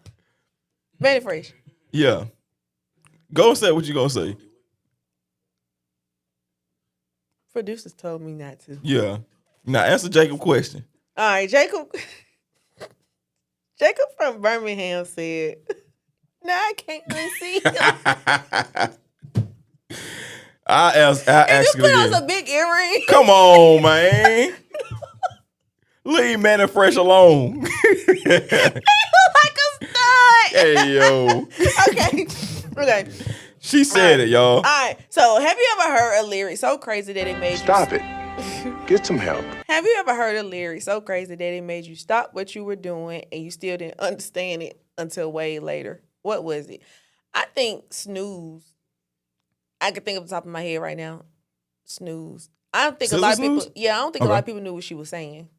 Manny Fresh. Yeah. Go and say what you gonna say. Producers told me not to. Yeah. Now answer Jacob's question. All right, Jacob. Jacob from Birmingham said, "No, I can't unsee him." I ask You put again. on some big earring. Come on, man. Leave Manny Fresh alone. Like a stud. Hey, yo. Okay. She said it, y'all. All right. So, have you ever heard a lyric so crazy that it made Stop it. Get some help. Have you ever heard a lyric so crazy that it made you stop what you were doing and you still didn't understand it until way later? What was it? I think Snooze. I can think of the top of my head right now. Snooze. I don't think a lot of people. Snooze? Yeah, I don't think a Okay. lot of people knew what she was saying.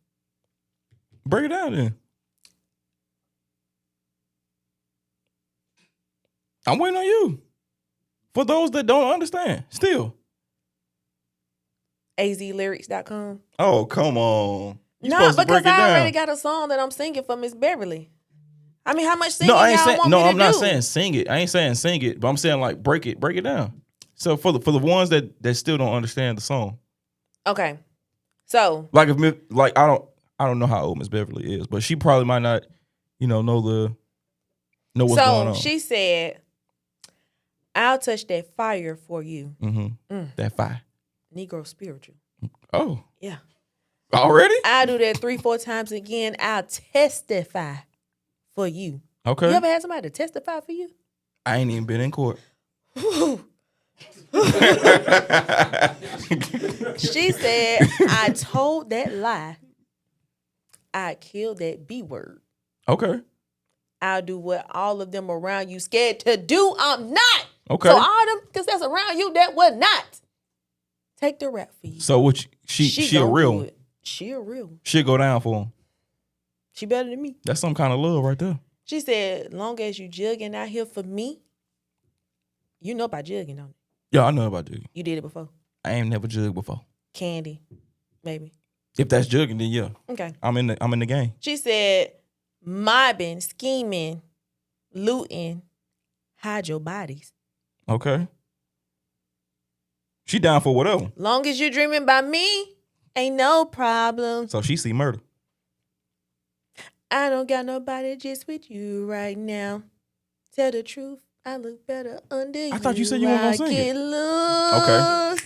Break it down then. I'm waiting on you. For those that don't understand, still. azlyrics.com. Oh, come on. You No, supposed to because break it I down. already got a song that I'm singing for Miss Beverly. I mean, how much singing No, I ain't y'all saying. want No, me to I'm not do? saying sing it. I ain't saying sing it, but I'm saying like break it down. So for the ones that still don't understand the song, Okay. So, like I don't know how old Miss Beverly is, but she probably might not, know what's going on. she said, I'll touch that fire for you. That fire. Negro spiritual. Oh, Yeah. already? I'll do that 3-4 times again. I'll testify for you. Okay. You ever had somebody to testify for you? I ain't even been in court. She said, I told that lie. I killed that B word. Okay. I'll do what all of them around you scared to do. I'm not. Okay. So all them because that's around you that was not. Take the rap for you. So what? She a gonna real do one. it. She a real one. She'll go down for him. She better than me. That's some kind of love right there. She said, long as you jugging out here for me, you know about jugging, don't you? Yeah, I know about jugging. You did it before. I ain't never jugged before. Candy, maybe. If that's jugging, then yeah, Okay. I'm in the game. She said, mobbing, scheming, looting, hide your bodies. Okay. She down for whatever. Long as you're dreaming about me, ain't no problem. So she see murder. I don't got nobody just with you right now. Tell the truth, I look better under you. I thought you said you weren't gonna I sing it. get loose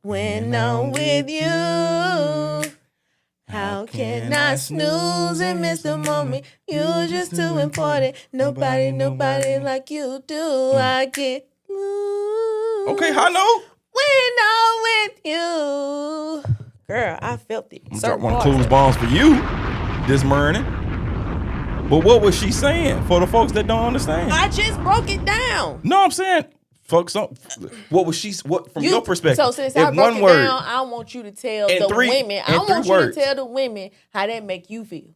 when I'm with you. How can I snooze and miss the moment? You're just too important. Nobody like you do. I get loose. Okay, high note. When I'm with you. Girl, I felt it. I'm drop one of Clues bombs for you this morning. But what was she saying for the folks that don't understand? I just broke it down. No, I'm saying, folks, what was she? What from your perspective? So since I broke it down, I want you to tell the women. I want you to tell the women how that make you feel.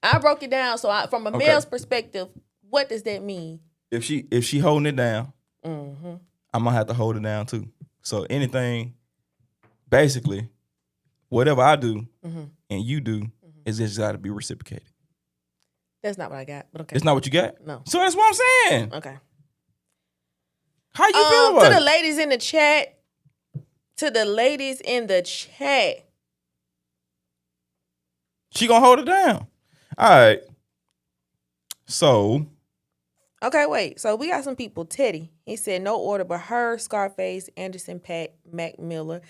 I broke it down, so from a male's perspective, what does that mean? If she holding it down, I'm gonna have to hold it down too. So anything, basically, whatever I do and you do, is just got to be reciprocated. That's not what I got, but okay. It's not what you got? No. So that's what I'm saying. Okay. How you feel about to it? the ladies in the chat. She gonna hold it down. All right. So. Okay, wait. So we got some people. Teddy, he said no order but her, Scarface, Anderson .Paak, Mac Miller.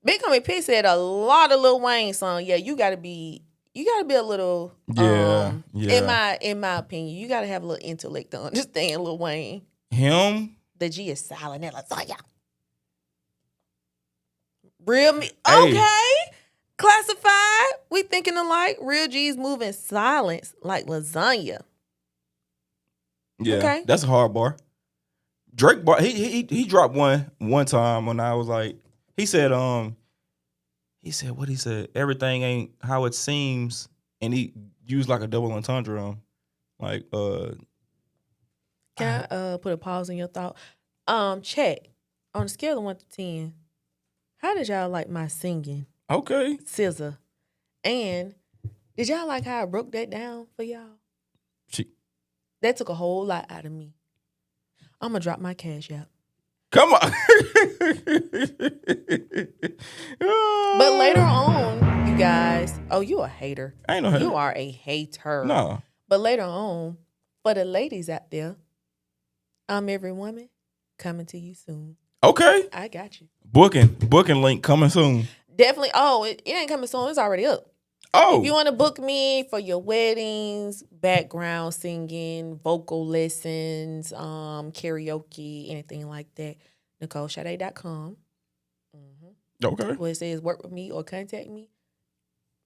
Big Homie P said a lot of Lil Wayne song. Yeah, you gotta be a little in my opinion, you gotta have a little intellect to understand Lil Wayne. Him. The G is silent and lasagna. Real me. Hey. Okay. Classified. We thinking alike. Real G's moving silence like lasagna. Yeah. Okay. That's a hard bar. Drake bar. He dropped one time when I was like, he said what he said, everything ain't how it seems, and he used like a double entendre like Can I put a pause in your thought? Check. On a scale of 1 to 10, how did y'all like my singing? Okay. SZA. And did y'all like how I broke that down for y'all? That took a whole lot out of me. I'm going to drop my cash out. Come on. But later on, you guys, you a hater. I ain't no hater. You are a hater. No. But later on, for the ladies out there, I'm Every Woman coming to you soon. Okay. I got you. Booking link coming soon. Definitely. Oh, it ain't coming soon. It's already up. Oh. If you want to book me for your weddings, background singing, vocal lessons, karaoke, anything like that, NicoleSade.com. Okay. Where it says work with me or contact me,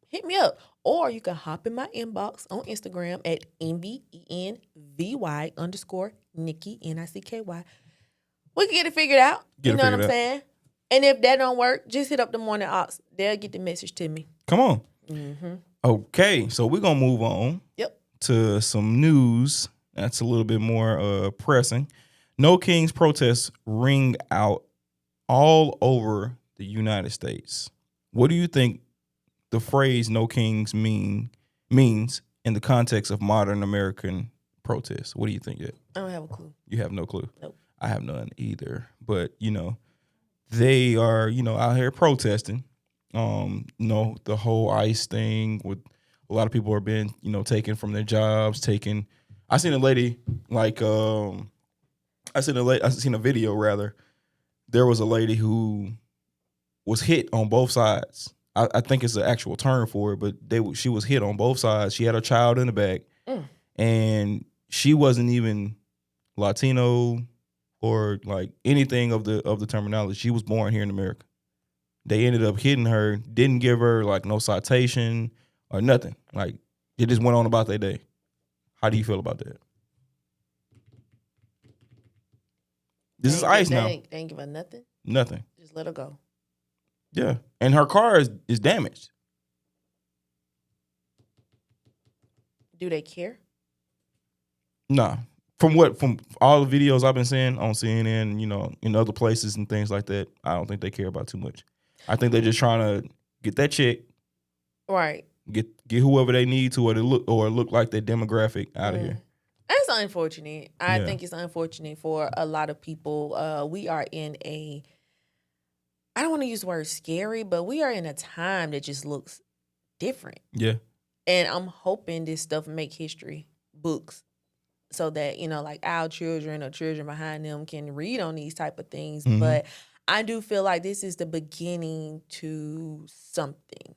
hit me up. Or you can hop in my inbox on Instagram at NBENVY_Nikki, NICKY. We can get it figured out. You know what I'm saying? And if that don't work, just hit up the Morning Ox. They'll get the message to me. Come on. Okay, so we're going to move on to some news that's a little bit more pressing. No Kings protests ring out all over the United States. What do you think the phrase No Kings means in the context of modern American protests? What do you think? I don't have a clue. You have no clue? Nope. I have none either. But, they are, out here protesting. The whole ICE thing with a lot of people are being, taken from their jobs, I seen a lady I seen a video rather. There was a lady who was hit on both sides. I think it's an actual term for it, but she was hit on both sides. She had a child in the back, and she wasn't even Latino or like anything of the terminology. She was born here in America. They ended up hitting her, didn't give her like no citation or nothing. Like it just went on about their day. How do you feel about that? This is ICE now. They ain't give her nothing? Nothing. Just let her go. Yeah. And her car is damaged. Do they care? Nah. From all the videos I've been seeing on CNN, in other places and things like that, I don't think they care about too much. I think they're just trying to get that check. Right. Get whoever they need to or look like their demographic out of here. That's unfortunate. I think it's unfortunate for a lot of people. We are in I don't want to use the word scary, but we are in a time that just looks different. Yeah. And I'm hoping this stuff make history books so that, like our children or children behind them can read on these type of things. But I do feel like this is the beginning to something.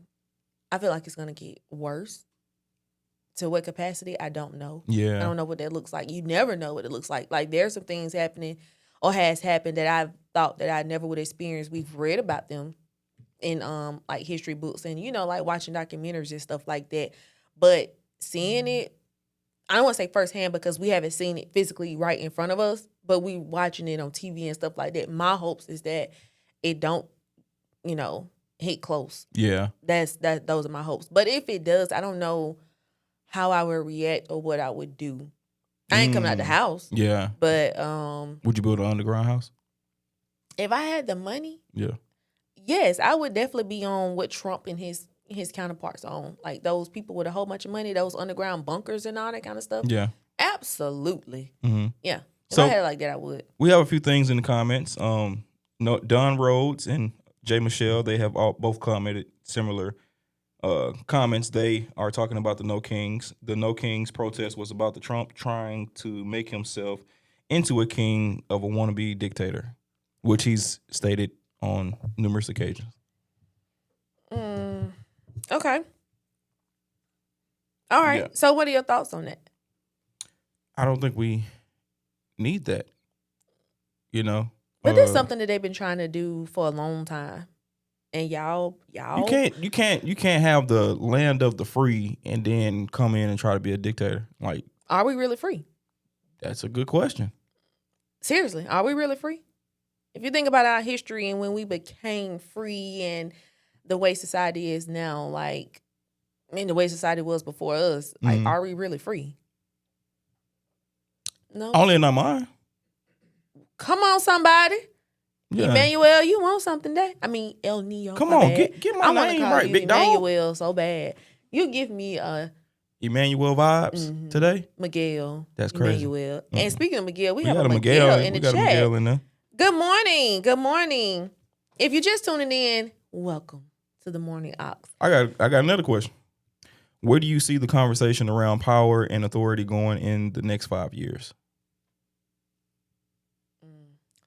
I feel like it's gonna get worse. To what capacity, I don't know. I Yeah. don't know what that looks like. You never know what it looks like. Like there's some things happening or has happened that I've thought that I never would experience. We've read about them in like history books and like watching documentaries and stuff like that. But seeing it, I don't want to say firsthand because we haven't seen it physically right in front of us, but we watching it on TV and stuff like that. My hopes is that it don't, hit close. Yeah. Those are my hopes. But if it does, I don't know how I would react or what I would do. I ain't coming out the house, Yeah. but Would you build an underground house? if I had the money, Yeah. yes, I would definitely be on what Trump and his counterparts are on. Like those people with a whole bunch of money, those underground bunkers and all that kind of stuff. Yeah. Absolutely. Mm-hmm. Yeah. If So- I had it like that, I would. We have a few things in the comments. No, Don Rhodes and Jay Michelle, they have both commented similar comments. They are talking about the No Kings. The No Kings protest was about the Trump trying to make himself into a king of a wannabe dictator, which he's stated on numerous occasions. Okay. All right. Yeah. So what are your thoughts on that? I don't think we need that. But that's something that they've been trying to do for a long time. And y'all You can't have the land of the free and then come in and try to be a dictator. Like, are we really free? that's a good question. Seriously, are we really free? If you think about our history and when we became free and the way society is now, like, the way society was before us, like, are we really free? No. Only in our mind. Come on, somebody. Yeah. Emmanuel, you want something there? I mean, El Neo. Come my on, bad. get my I wanna name call right, you big dog. Emmanuel so bad. You give me Emmanuel vibes today. Miguel. That's crazy. Emmanuel. And speaking of Miguel, we We have got a a Miguel Miguel. in the We got a chat. Miguel in there. Good morning. Good morning. If you're just tuning in, welcome to the Morning Ox. I got another question. Where do you see the conversation around power and authority going in the next 5 years?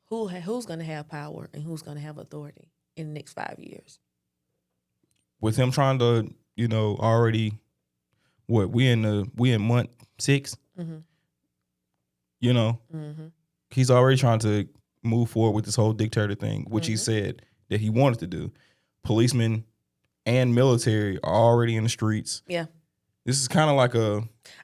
Who's going to have power and who's going to have authority in the next 5 years? With him trying to, already, we in month 6. He's already trying to move forward with this whole dictator thing, which he said that he wanted to do. Policemen and military are already in the streets. Yeah. This is kind of like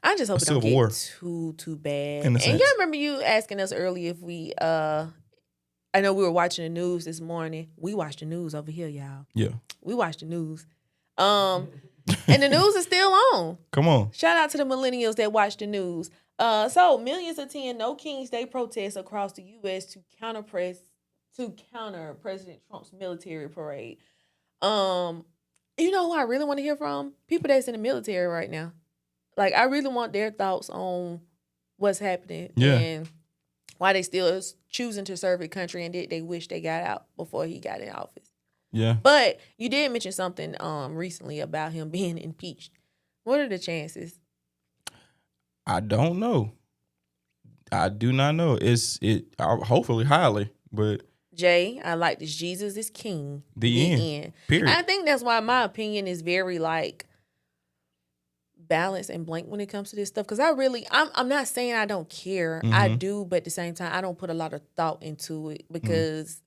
I just hope it don't Civil War. get too bad. In a And sense. y'all remember you asking us earlier if we I know we were watching the news this morning. We watch the news over here, y'all. yeah. We watch the news. And the news is still on. Come on. Shout out to the millennials that watch the news. So millions attend No King's Day protests across the U.S. to counter President Trump's military parade. You know who I really want to hear from? People that's in the military right now. Like, I really want their thoughts on what's happening and why they still choosing to serve the country and did they wish they got out before he got in office. Yeah. But you did mention something recently about him being impeached. What are the chances? I don't know. I do not know. Hopefully highly, but Jay, I like this. Jesus is king. The end. Period. I think that's why my opinion is very balanced and blank when it comes to this stuff. Because I'm not saying I don't care. I do, but at the same time, I don't put a lot of thought into it because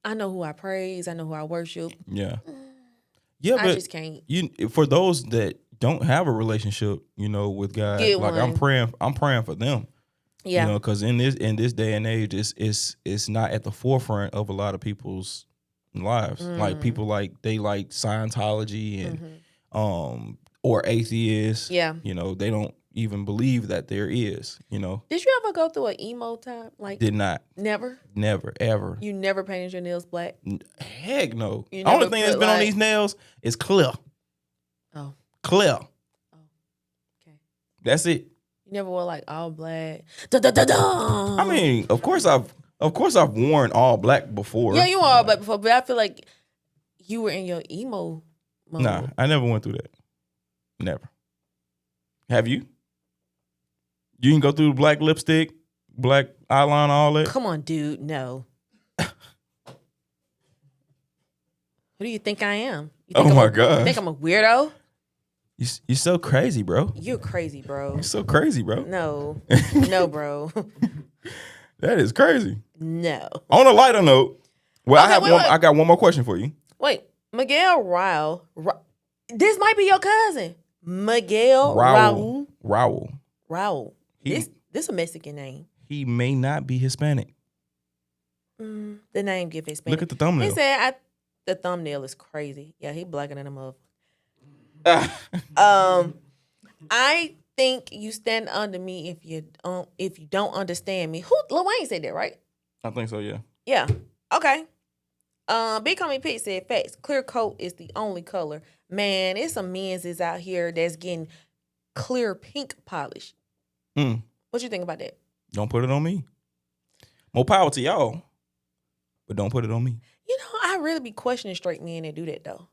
I know who I praise. I know who I worship. Yeah. Yeah, I but just can't. For those that don't have a relationship, with God, Get like one. I'm praying for them. Yeah. Because in this day and age, it's not at the forefront of a lot of people's lives. Like people they like Scientology and or atheists. Yeah. They don't even believe that there is. Did you ever go through an emo time? Did not, Never? never, ever. You never painted your nails black? Heck no. You The only never thing that's put, been on like- these nails is clear. Oh, Clear. okay. That's it. You never wore all black. Da-da-da-da! I mean, of course I've worn all black before. Yeah, you wore all black before, but I feel like you were in your emo mode. Nah, I never went through that. Never. Have you? You can go through black lipstick, black eyeliner, all that. Come on, dude. No. Who do you think I am? You think Oh my You gosh. think I'm a weirdo? You're so crazy, bro. You're crazy, bro. You're so crazy, bro. No. No, bro. That is crazy. No. On a lighter note, well, Okay, wait. I got one more question for you. Wait. Miguel Rao. This might be your cousin. Miguel Raul. Raul. This a Mexican name. He may not be Hispanic. The name give Hispanic. Look at the thumbnail. He said the thumbnail is crazy. Yeah, he blacker than a mother. I think you stand under me if you don't understand me. Lil Wayne said that, right? I think so, yeah. Yeah. Okay. Big Homie Pete said facts. Clear coat is the only color. Man, it's some men's is out here that's getting clear pink polish. What you think about that? Don't put it on me. More power to y'all, but don't put it on me. You know, I really be questioning straight men that do that though.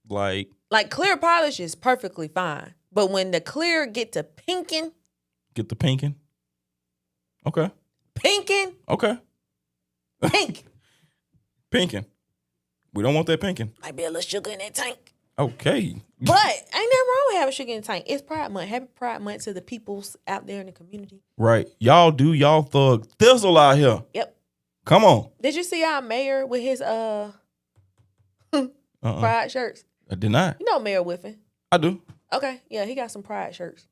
Like clear polish is perfectly fine, but when the clear get to pinking. Get the pinking. Okay. Pinking. Okay. Pink. Pinking. We don't want that pinking. Might be a little sugar in that tank. Okay. But ain't nothing wrong with having sugar in the tank. It's Pride Month. Happy Pride Month to the peoples out there in the community. Right. Y'all do y'all thug thistle out here. Yep. Come on. Did you see our mayor with his Pride shirts? I did not. You know Mayor Whiffen. I do. Okay. Yeah, he got some Pride shirts.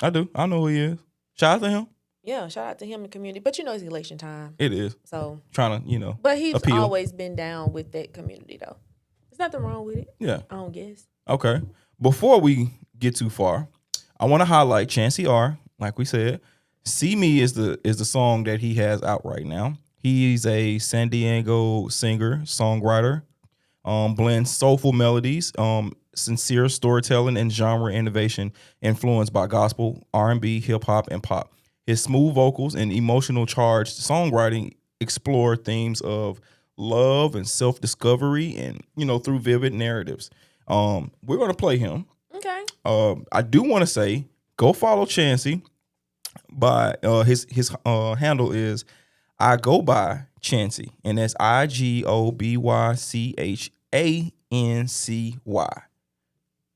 I do. I know who he is. Shout out to him. Yeah, shout out to him in the community. But you know it's election time. It is. So Trying to, But he's appeal. always been down with that community though. There's nothing wrong with it. Yeah. I don't guess. Okay. Before we get too far, I want to highlight Chancey R. Like we said, "See Me" is the song that he has out right now. He's a San Diego singer, songwriter, blends soulful melodies, sincere storytelling, and genre innovation influenced by gospel, R&B, hip hop, and pop. His smooth vocals and emotional charged songwriting explore themes of love and self-discovery and, through vivid narratives. We're going to play him. Okay. I do want to say, go follow Chancey. By his handle is I Go By Chancey, and that's IGOBYCHANCY.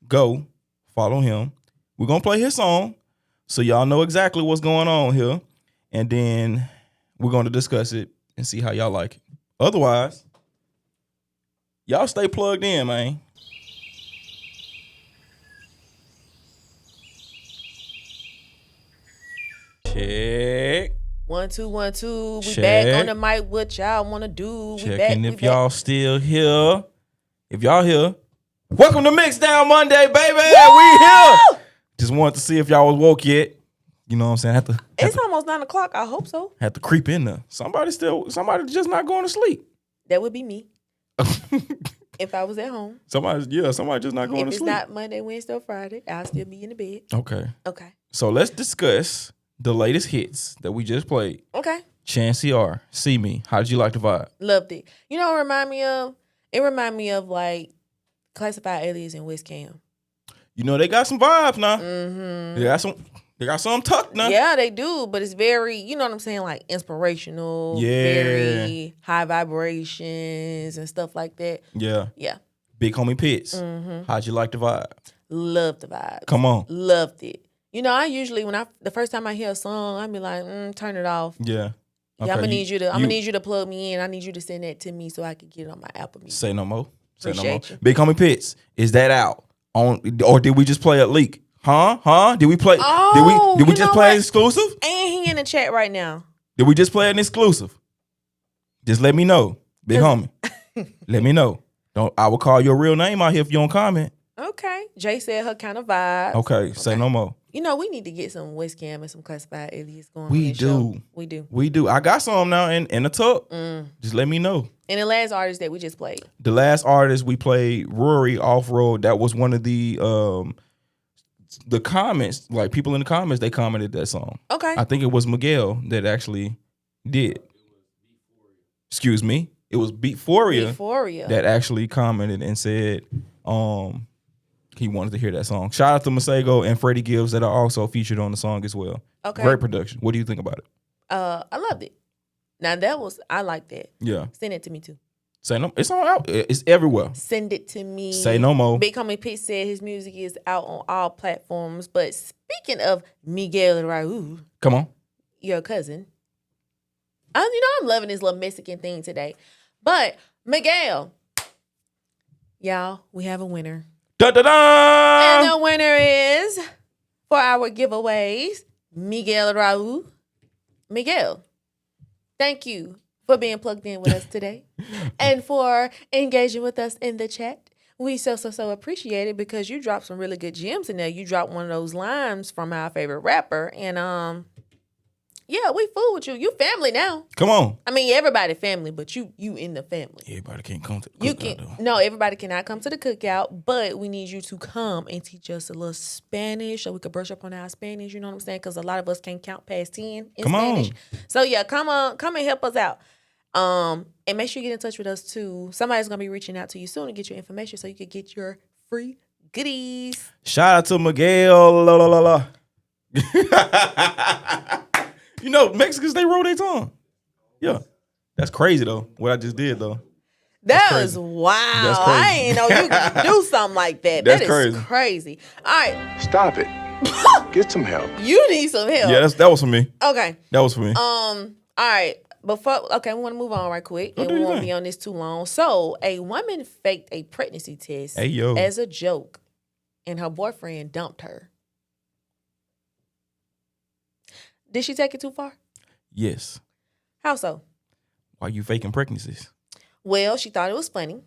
Go follow him. We're gonna play his song, so y'all know exactly what's going on here, and then we're gonna discuss it and see how y'all like it. Otherwise, y'all stay plugged in, man. Check. 1 2 1 2. We Check. back on the mic. What y'all wanna do? Checking if y'all still here. If y'all here, welcome to Mixdown Monday, baby. We here. Just wanted to see if y'all was woke yet. You know what I'm saying? It's almost 9 o'clock. I hope so. Had to creep in there. Somebody just not going to sleep. That would be me. If I was at home. Somebody just not going If to it's sleep. not Monday, Wednesday, or Friday, I'll still be in the bed. Okay. Okay. So let's discuss the latest hits that we just played. Okay. Chancey R. See Me. How did you like the vibe? Loved it. You know what it remind me of? It remind me of like Classified Alias and West Cam. They got some vibes now. Mm-hmm. They got some tucked now. Yeah, they do, but it's very, you know what I'm saying, like inspirational, Yeah. very high vibrations and stuff like that. Yeah. Yeah. Big Homie Pitts. Mm-hmm. How'd you like the vibe? Loved the vibes. Come on. Loved it. I usually the first time I hear a song, I be like, turn it off. Yeah. Yeah, I'm gonna need you to plug me in. I need you to send that to me so I can get it on my Apple Music. Say no more. Appreciate you. Big Homie Pitts, is that out? Or did we just play a leak? Huh? Did we play? Oh, did we you just know play what? an exclusive? And he in the chat right now. Did we just play an exclusive? Just let me know, Big Homie. Let me know. I will call your real name out here if you don't comment. Okay. Jay said her kind of vibe. Okay, say no more. We need to get some West Cam and some Classified Alias going on. We this do. show. We do. We do. I got some now in the tub. Just let me know. And the last artist that we just played. The last artist we played, Rory Off Road. That was one of the comments. Like people in the comments, they commented that song. Okay. I think it was Miguel that actually did. Excuse me. It was Beatforia that actually commented and said he wanted to hear that song. Shout out to Masego and Freddie Gibbs that are also featured on the song as well. Okay. Great production. What do you think about it? I loved it. Now I like that. Yeah. Send it to me too. Say no. It's on out. It's everywhere. Send it to me. Say no more. Big Homie Pitch said his music is out on all platforms. But speaking of Miguel Raul, Come on. your cousin, I'm loving this little Mexican thing today. But Miguel, y'all, we have a winner. Da da And da. the winner is, for our giveaways, Miguel Raul. Miguel, thank you for being plugged in with us today and for engaging with us in the chat. We so appreciate it because you dropped some really good gems in there. You dropped one of those lines from our favorite rapper. And yeah, we fool with you. You family now. Come on. I mean, everybody family, but you in the family. Everybody can't come to the You cookout, can though. no, everybody cannot come to the cookout, but we need you to come and teach us a little Spanish so we could brush up on our Spanish. You know what I'm saying? Because a lot of us can't count past 10 in Come on. Spanish. So yeah, come and help us out. And make sure you get in touch with us too. Somebody's gonna be reaching out to you soon to get your information so you can get your free goodies. Shout out to Miguel. La, la, la, la. You know, Mexicans, they roll their tongue. Yeah. That's crazy, though, what I just did, though. That crazy. was wild. That's crazy. I ain't know you could do something like that. That's That is crazy. crazy. All right, Stop it. Get some help. you need some help. Yeah, that was for me. Okay. That was for me. All right. We want to move on right quick, and do we your won't thing. be on this too long. So, a woman faked a pregnancy test Hey, yo. as a joke, and her boyfriend dumped her. Did she take it too far? Yes. How so? Why you faking pregnancies? Well, she thought it was funny.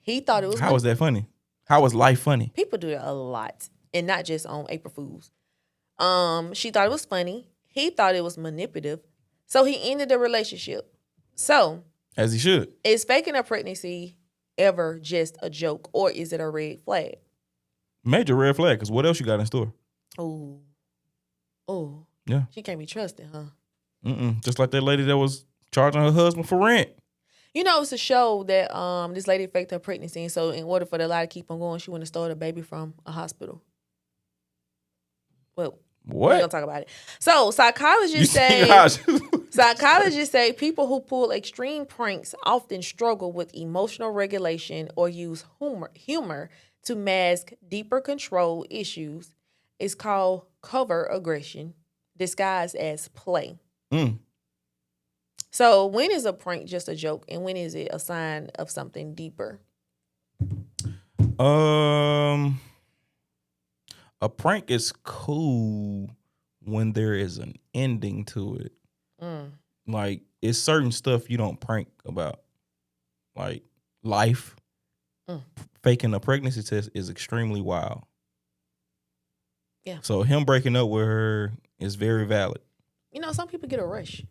He thought it was How funny. was that funny? How was life funny? People do that a lot, and not just on April Fools. She thought it was funny. He thought it was manipulative, so he ended the relationship. So, As he should. is faking a pregnancy ever just a joke, or is it a red flag? Major red flag, because what else you got in store? Oh, Yeah. she can't be trusted, huh? Just like that lady that was charging her husband for rent. You know, it's a show that this lady faked her pregnancy, and so in order for the lie to keep on going, she went and stole a baby from a hospital. Well, we're gonna What? talk about it. So You psychologists see how say she- psychologists say people who pull extreme pranks often struggle with emotional regulation or use humor to mask deeper control issues. It's called covert aggression, disguised as play. Mm. So when is a prank just a joke, and when is it a sign of something deeper? A prank is cool when there is an ending to it. Like, it's certain stuff you don't prank about. Like, life. Faking a pregnancy test is extremely wild. Yeah. So him breaking up with her is very valid. You know, some people get a rush.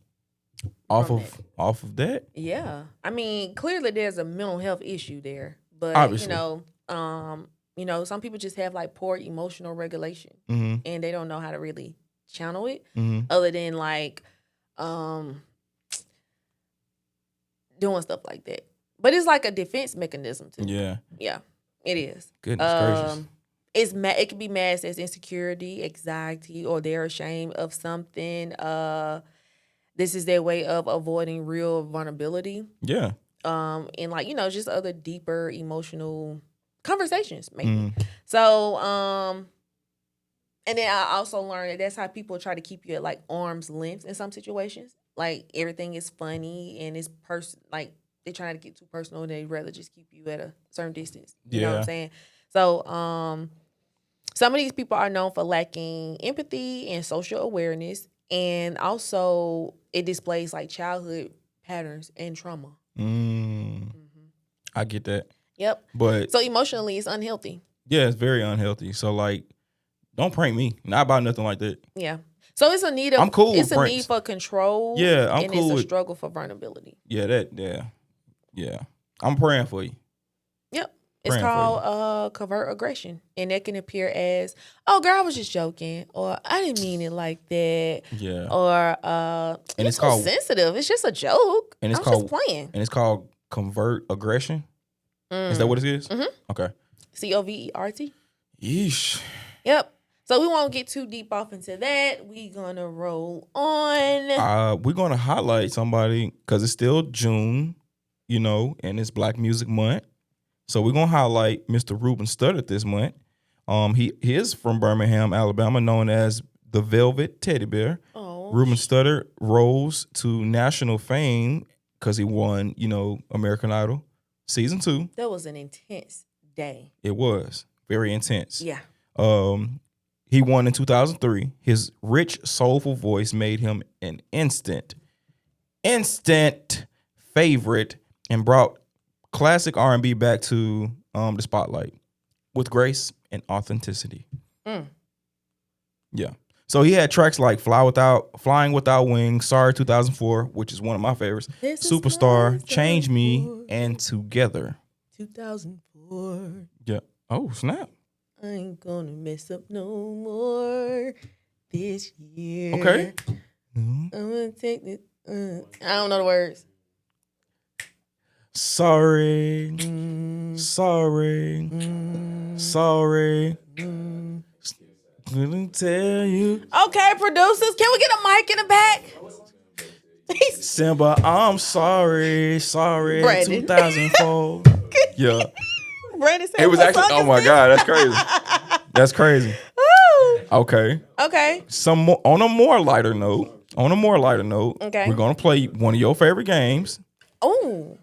Off From of that. Yeah. I mean, clearly there's a mental health issue there. But Obviously. some people just have like poor emotional regulation, Mm-hmm. and they don't know how to really channel it Mm-hmm. other than like doing stuff like that. But it's like a defense mechanism too. Yeah. Yeah, it is. Goodness gracious. It can be masked as insecurity, anxiety, or they're ashamed of something. This is their way of avoiding real vulnerability. Yeah. And like, just other deeper emotional conversations, maybe. Mm. So, and then I also learned that that's how people try to keep you at like arm's length in some situations. Like everything is funny and it's like they're trying to get too personal and they'd rather just keep you at a certain distance. You know what Yeah. I'm saying? So, some of these people are known for lacking empathy and social awareness, and also it displays like childhood patterns and trauma. I get that. Yep. But So emotionally, it's unhealthy. yeah, it's very unhealthy. So like, don't prank me. Not about nothing like that. Yeah. So it's a need of I'm cool it's with a pranks. need for control. Yeah, I'm and cool it's a with- struggle for vulnerability. Yeah. I'm praying for you. Yep. It's Praying for called covert aggression. And that can appear as, oh girl, I was just joking, or I didn't mean it like that. Yeah. Or And you're it's too called- sensitive. It's just a joke. and it's I'm called- just playing. And it's called covert aggression. Is that what it is? Mhm. Okay. COVERT. Yeesh. Yep. So we won't get too deep off into that. We gonna roll on. We're gonna highlight somebody because it's still June. and it's Black Music Month. So we're gonna highlight Mr. Ruben Studdard this month. He is from Birmingham, Alabama, known as the Velvet Teddy Bear. Oh, Ruben Studdard rose to national fame because he won, American Idol season 2. that was an intense day. It was very intense. Yeah. He won in 2003. His rich, soulful voice made him an instant favorite and brought classic R&B back to the spotlight with grace and authenticity. Yeah. So he had tracks like Flying Without Wings, Sorry 2004, which is one of my favorites, This is Superstar, Flying Change Me, 2004. and Together. 2004. Yeah. Oh, snap. I ain't gonna mess up no more this year. Okay. I'm gonna take it. I don't know the words. Sorry. Mm, Sorry. mm, Sorry. mm. Couldn't tell you. Okay, producers, can we get a mic in the back? Simba, I'm sorry. Sorry. Brandon. 2004. Yeah. Brandon said It was what actually, song oh is my this? God, that's crazy. That's crazy. Woo. Okay. Okay. Some more, on a more lighter note, Okay. we're going to play one of your favorite games. Oh.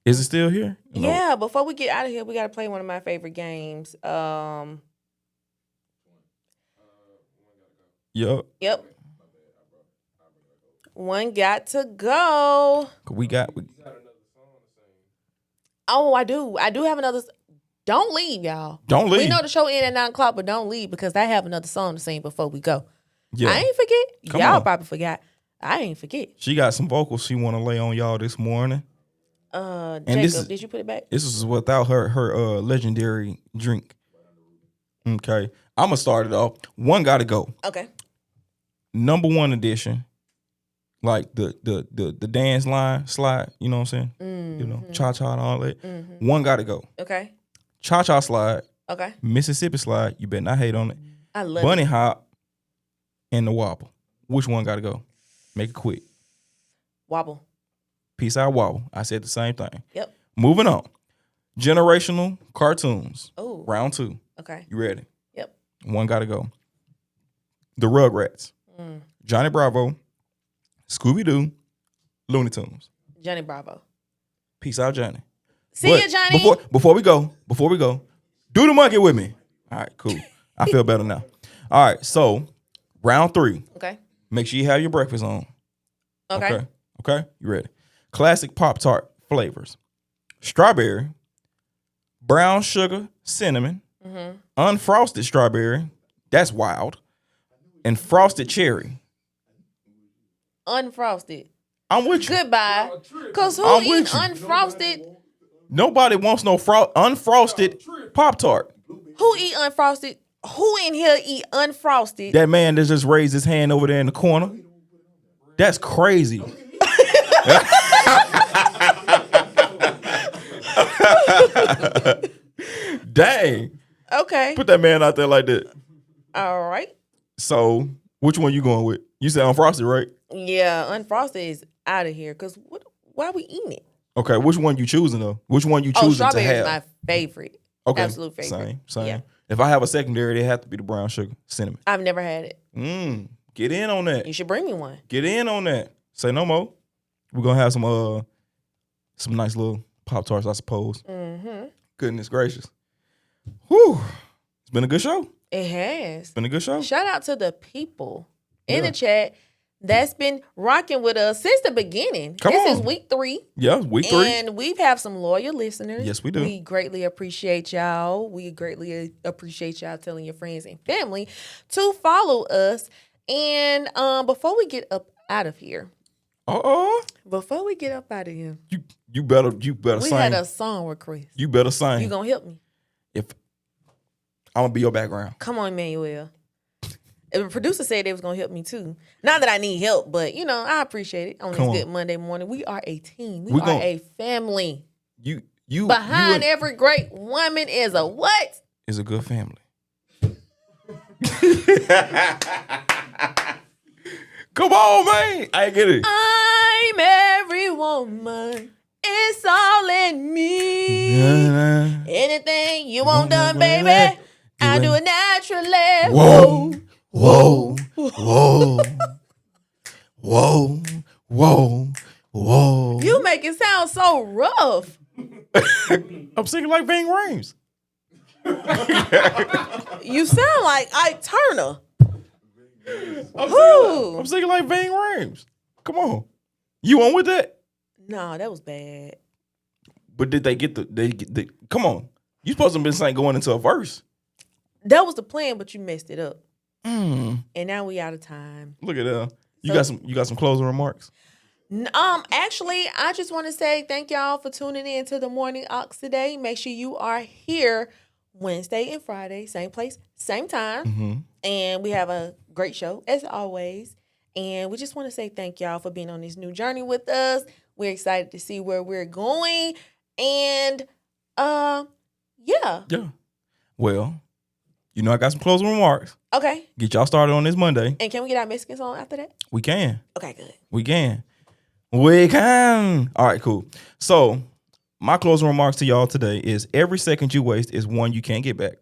Is it still here? No. Yeah, before we get out of here, we gotta play one of my favorite games. Yep. One got to go. We got. Oh, I do have another. Don't leave, y'all. Don't leave. We know the show end at 9:00, but don't leave because I have another song to sing before we go. Yeah. I ain't forget. Come Y'all on. probably forgot. I ain't forget. She got some vocals she want to lay on y'all this morning. Jacob, this is- did you put it back? This is without her legendary drink. Okay. I'm going to start it off. One got to go. Okay. Number 1 edition. Like the dance line slide, you know what I'm saying? Cha-cha and all that. One got to go. Okay. Cha-cha slide, Okay. Mississippi slide, you better not hate on it. I love Bunny it. hop and the wobble. Which one got to go? Make it quick. Wobble. Peace out, wobble. I said the same thing. Yep. Moving on. Generational cartoons. Oh. Round 2. Okay. You ready? Yep. One got to go. The Rugrats. Johnny Bravo. Scooby-Doo. Looney Tunes. Johnny Bravo. Peace out, Johnny. See But ya, Johnny. Before we go, do the monkey with me. All right, cool. I feel better now. All right, so round 3. Okay. Make sure you have your breakfast on. Okay. Okay. You ready? Classic Pop-Tart flavors. Strawberry, brown sugar, cinnamon, unfrosted strawberry, that's wild, and frosted cherry. Unfrosted. I'm with you. Goodbye. Cause who I'm with eat you. unfrosted? Nobody wants no unfrosted Pop-Tart. Who eat unfrosted? Who in here eat unfrosted? That man that just raised his hand over there in the corner. That's crazy. Dang. Okay. Put that man out there like that. All right. So, which one you going with? You said unfrosted, right? Yeah, unfrosted is out of here. Cause why we eating it? Okay, which one you choosing though? Which one you choosing to strawberry have? is my favorite. Okay, Absolute favorite. Same. Yeah. If I have a secondary, it have to be the brown sugar, cinnamon. I've never had it. Get in on that. You should bring me one. Get in on that. Say no more. We're gonna have some nice little Pop-Tarts, I suppose. Goodness gracious. Whew. It's been a good show. It has. It's been a good show. Shout out to the people in Yeah. the chat that's been rocking with us since the beginning. Come This on. is week 3. Yeah, week 3. And we've have some loyal listeners. Yes, we do. We greatly appreciate y'all. We greatly appreciate y'all telling your friends and family to follow us. And before we get up out of here, You better we sing. had a song request. You better sing. You gonna help me? If I'm gonna be your background. Come on, Emmanuel. The producer said they was gonna help me too. Not that I need help, but I appreciate it on Come this on. good Monday morning. We are a team. We We are gon- a family. You Behind and- every great woman is a what? is a good family. Come on, man. I get it. I'm every woman. Is it's all in me. Anything you want done, baby, I do it naturally. Whoa, whoa, whoa, whoa, whoa, whoa. You make it sound so rough. I'm singing like Ving Rhames. You sound like Ike Turner. I'm singing like Ving Rhames. Come on. You on with that? No, that was bad. But did they get the come on. You supposed to have been saying going into a verse. That was the plan, but you messed it up. Mm. And now we out of time. Look at that. You got some closing remarks? Actually, I just want to say thank y'all for tuning in to the Morning Ox today. Make sure you are here Wednesday and Friday, same place, same time. Mm-hmm. And we have a great show, as always. And we just want to say thank y'all for being on this new journey with us. We're excited to see where we're going. And, yeah. Yeah. Well, you know I got some closing remarks. Okay. Get y'all started on this Monday. And can we get our Mexican song after that? We can. Okay, good. We can. We can. All right, cool. So my closing remarks to y'all today is every second you waste is one you can't get back.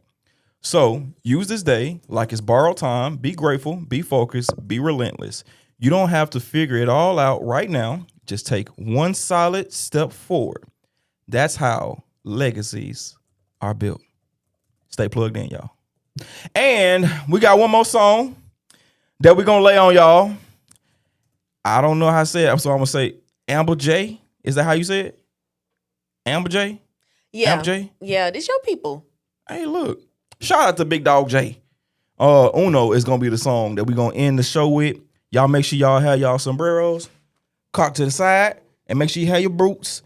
So use this day like it's borrowed time. Be grateful, be focused, be relentless. You don't have to figure it all out right now. Just take one solid step forward. That's how legacies are built. Stay plugged in, y'all. And we got one more song that we're going to lay on y'all. I don't know how to say it, so I'm going to say Amber J. Is that how you say it? Amber J? Yeah. Amber J? Yeah, this your people. Hey, look. Shout out to Big Dog J. Uno is going to be the song that we're going to end the show with. Y'all make sure y'all have y'all sombreros cocked to the side, and make sure you have your boots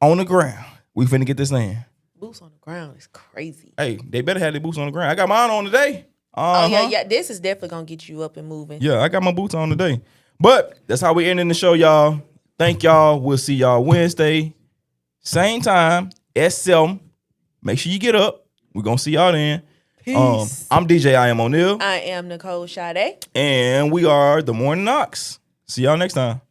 on the ground. We finna get this in. Boots on the ground is crazy. Hey, they better have their boots on the ground. I got mine on today. Oh, yeah. This is definitely going to get you up and moving. Yeah, I got my boots on today. But that's how we ending the show, y'all. Thank y'all. We'll see y'all Wednesday. Same time, S7. Make sure you get up. We're going to see y'all then. Peace. I'm DJ I Am O'Neal. I am Nicole Sade. And we are the Morning Ox. See y'all next time.